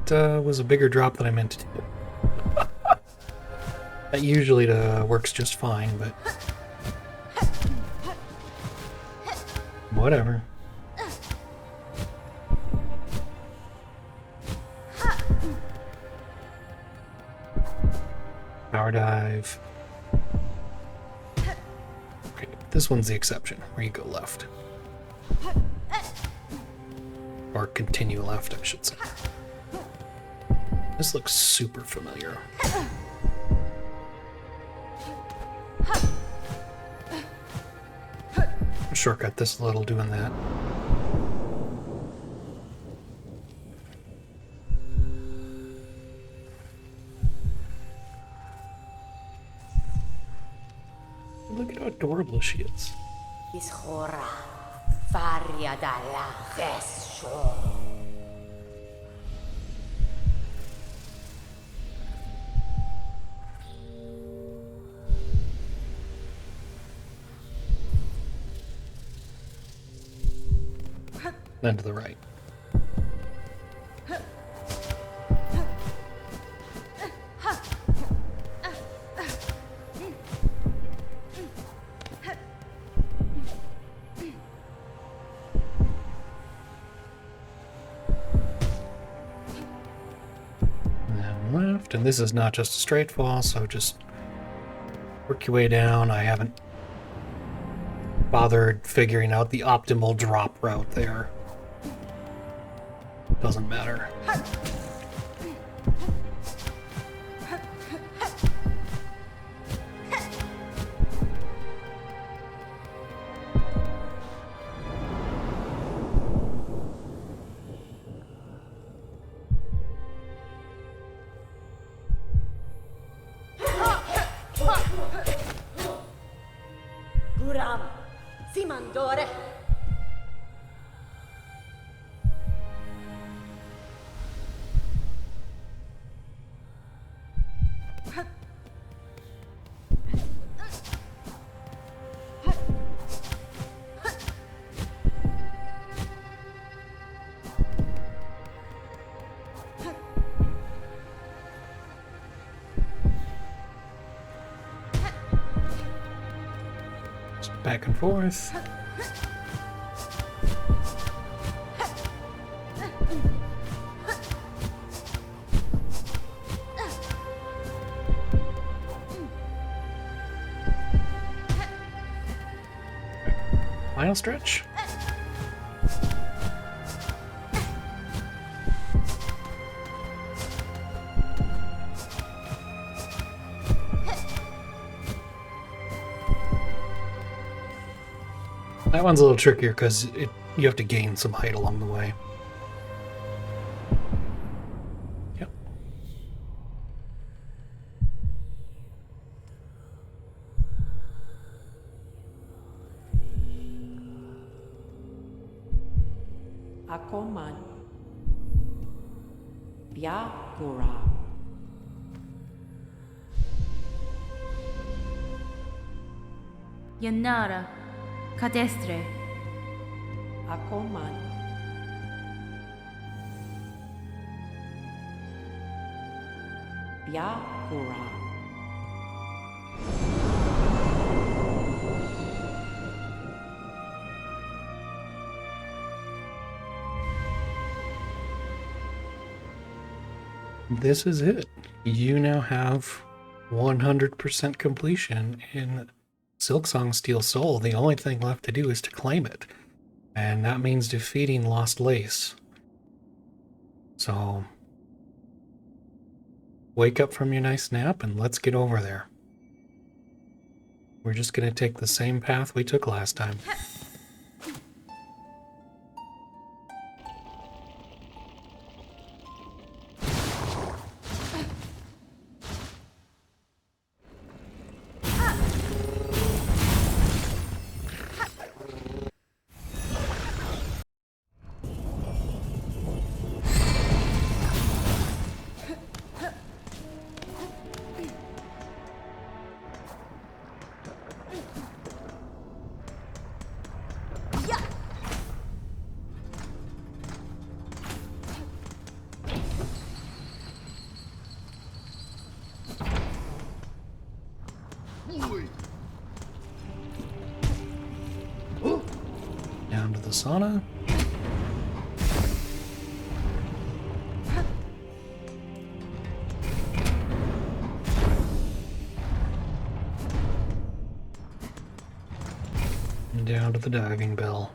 That was a bigger drop than I meant to do. That usually works just fine, but whatever. Power dive. Okay, this one's the exception, where you go left. Or continue left, I should say. This looks super familiar. Shortcut this a little doing that. Look at how adorable she is. Ishora, faria dalla vescio. Then to the right. And then left, and this is not just a straight fall, so just work your way down. I haven't bothered figuring out the optimal drop route there. Doesn't matter. Buram, Simandore. Just back and forth. Final stretch. That one's a little trickier because you have to gain some height along the way. Yep. Akoman. Biakura. Yanara. Cadestre. Akoman. Biakura. This is it. You now have 100% completion in Silksong Steel Soul. The only thing left to do is to claim it. And that means defeating Lost Lace. So, wake up from your nice nap and let's get over there. We're just going to take the same path we took last time. Down to the sauna. And down to the diving bell.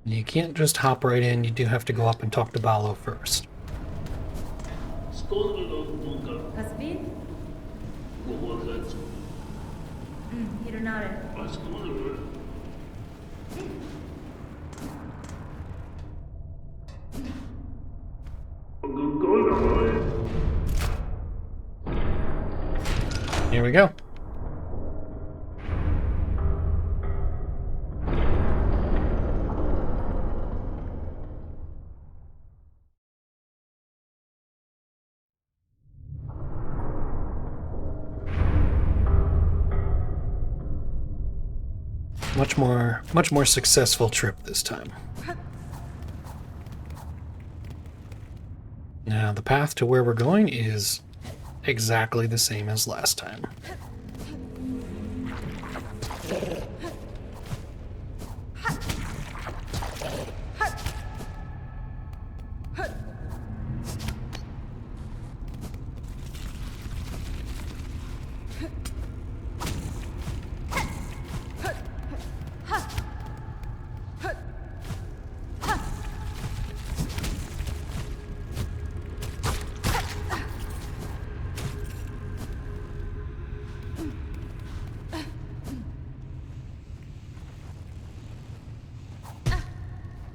You can't just hop right in, you do have to go up and talk to Balo first. Kasbin? Hironare. Here we go. Much more successful trip this time. Now, the path to where we're going is exactly the same as last time.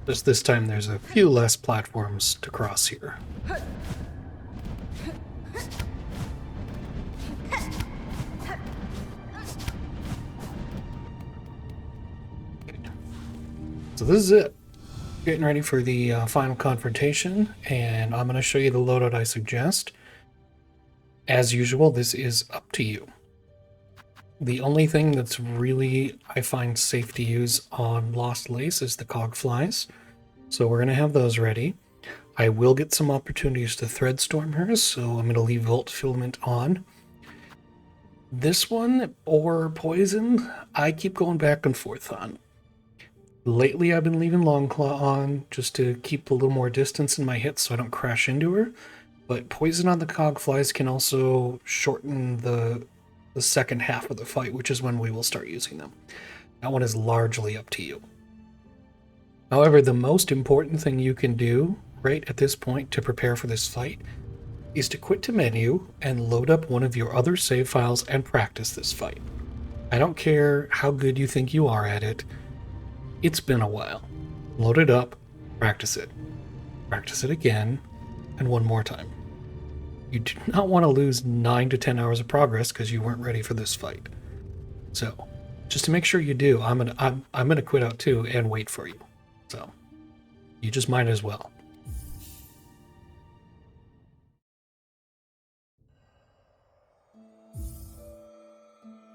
Just this time there's a few less platforms to cross here. So this is it. Getting ready for the final confrontation, and I'm going to show you the loadout I suggest. As usual, this is up to you. The only thing that's really, I find, safe to use on Lost Lace is the cog flies. So we're going to have those ready. I will get some opportunities to thread storm her, so I'm going to leave Volt Filament on. This one, or Poison, I keep going back and forth on. Lately I've been leaving Longclaw on, just to keep a little more distance in my hits so I don't crash into her. But Poison on the cog flies can also shorten the second half of the fight, which is when we will start using them. That one is largely up to you. However, the most important thing you can do right at this point to prepare for this fight is to quit to menu and load up one of your other save files and practice this fight. I don't care how good you think you are at it. It's been a while. Load it up, practice it again, and one more time. You do not want to lose 9 to 10 hours of progress because you weren't ready for this fight. So, just to make sure you do, I'm gonna quit out too and wait for you. So, you just might as well.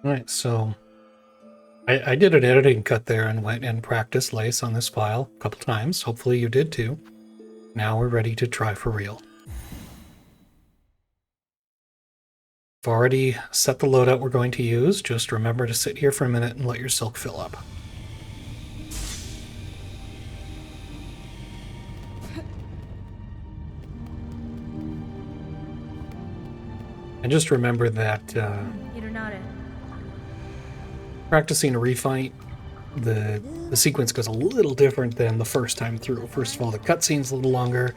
Alright, so I did an editing cut there and went and practiced lace on this file a couple times. Hopefully you did too. Now we're ready to try for real. I've already set the loadout we're going to use. Just remember to sit here for a minute and let your silk fill up. And just remember that practicing a refight, the sequence goes a little different than the first time through. First of all, the cutscene's a little longer,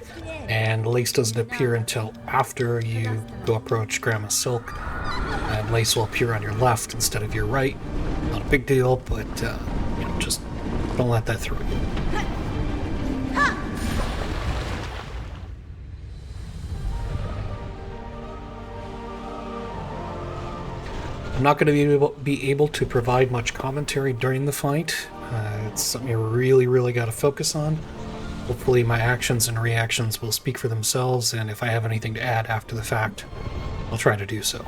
and Lace doesn't appear until after you go approach Grandma Silk, and Lace will appear on your left instead of your right. Not a big deal, but you know, just don't let that throw you. I'm not going to be able to provide much commentary during the fight. It's something you really got to focus on. Hopefully my actions and reactions will speak for themselves, and if I have anything to add after the fact, I'll try to do so.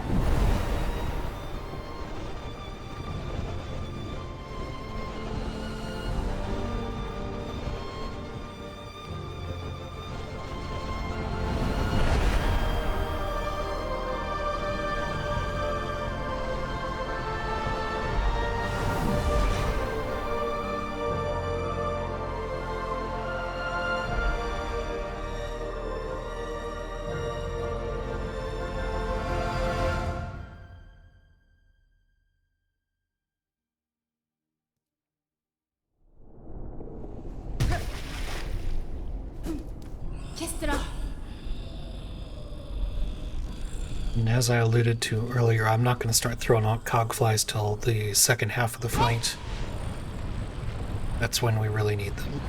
And as I alluded to earlier, I'm not going to start throwing out cogflies till the second half of the fight. That's when we really need them.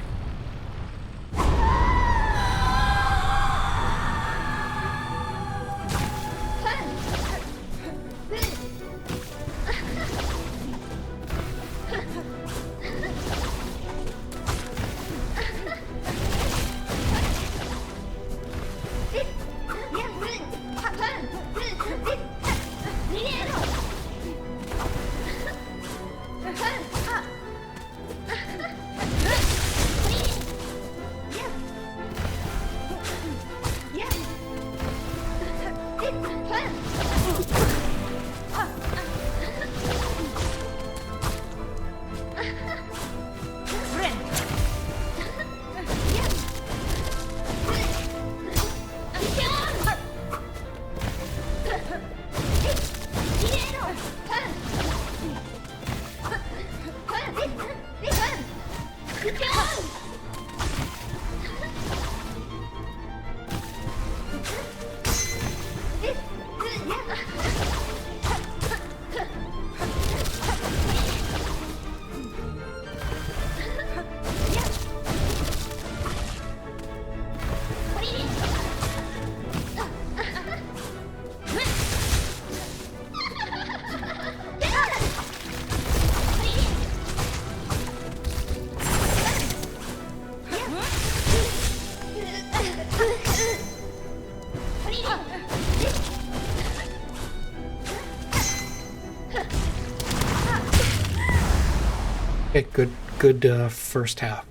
Okay, good first half.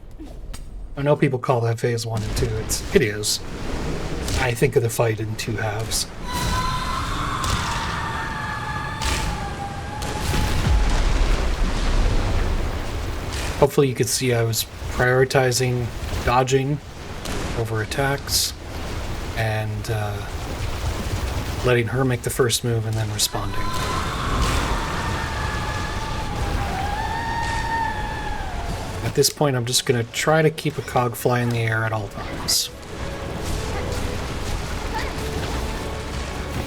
I know people call that phase 1 and 2. It is. I think of the fight in 2 halves. Hopefully you could see I was prioritizing dodging over attacks and letting her make the first move and then responding. At this point, I'm just going to try to keep a cog fly in the air at all times.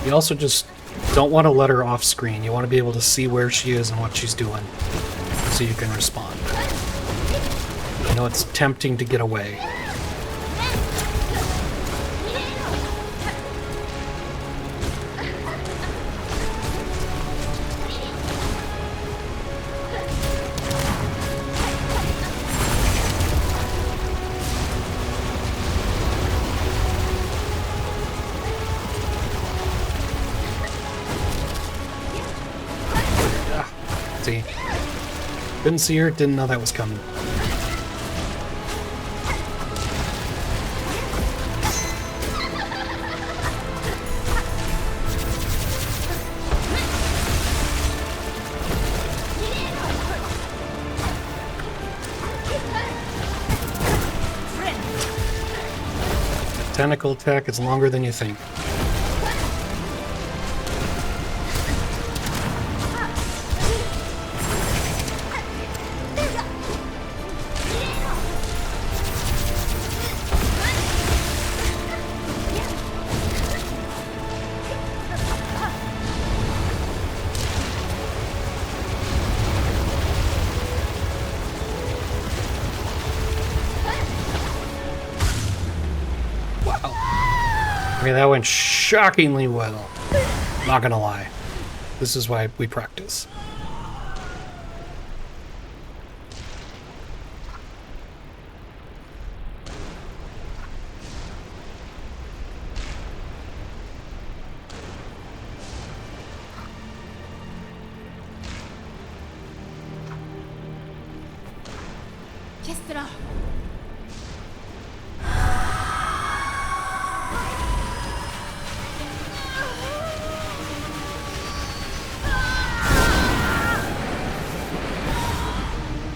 You also just don't want to let her off screen. You want to be able to see where she is and what she's doing so you can respond. I know it's tempting to get away. Couldn't see her, didn't know that was coming. Tentacle attack is longer than you think. Okay, that went shockingly well. Not gonna lie. This is why we practice. Kestra.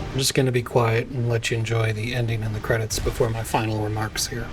I'm just gonna be quiet and let you enjoy the ending and the credits before my final remarks here.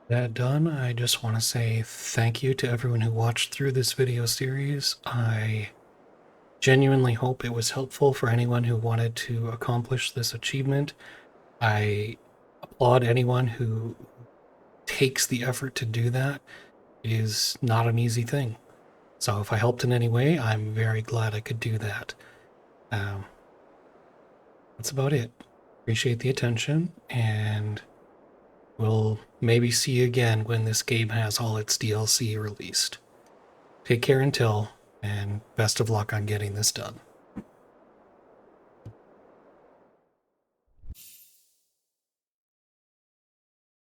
That done, I just want to say thank you to everyone who watched through this video series. I genuinely hope it was helpful for anyone who wanted to accomplish this achievement. I applaud anyone who takes the effort to do that. It is not an easy thing. So if I helped in any way, I'm very glad I could do that. That's about it. Appreciate the attention, and we'll maybe see you again when this game has all its DLC released. Take care until, and best of luck on getting this done.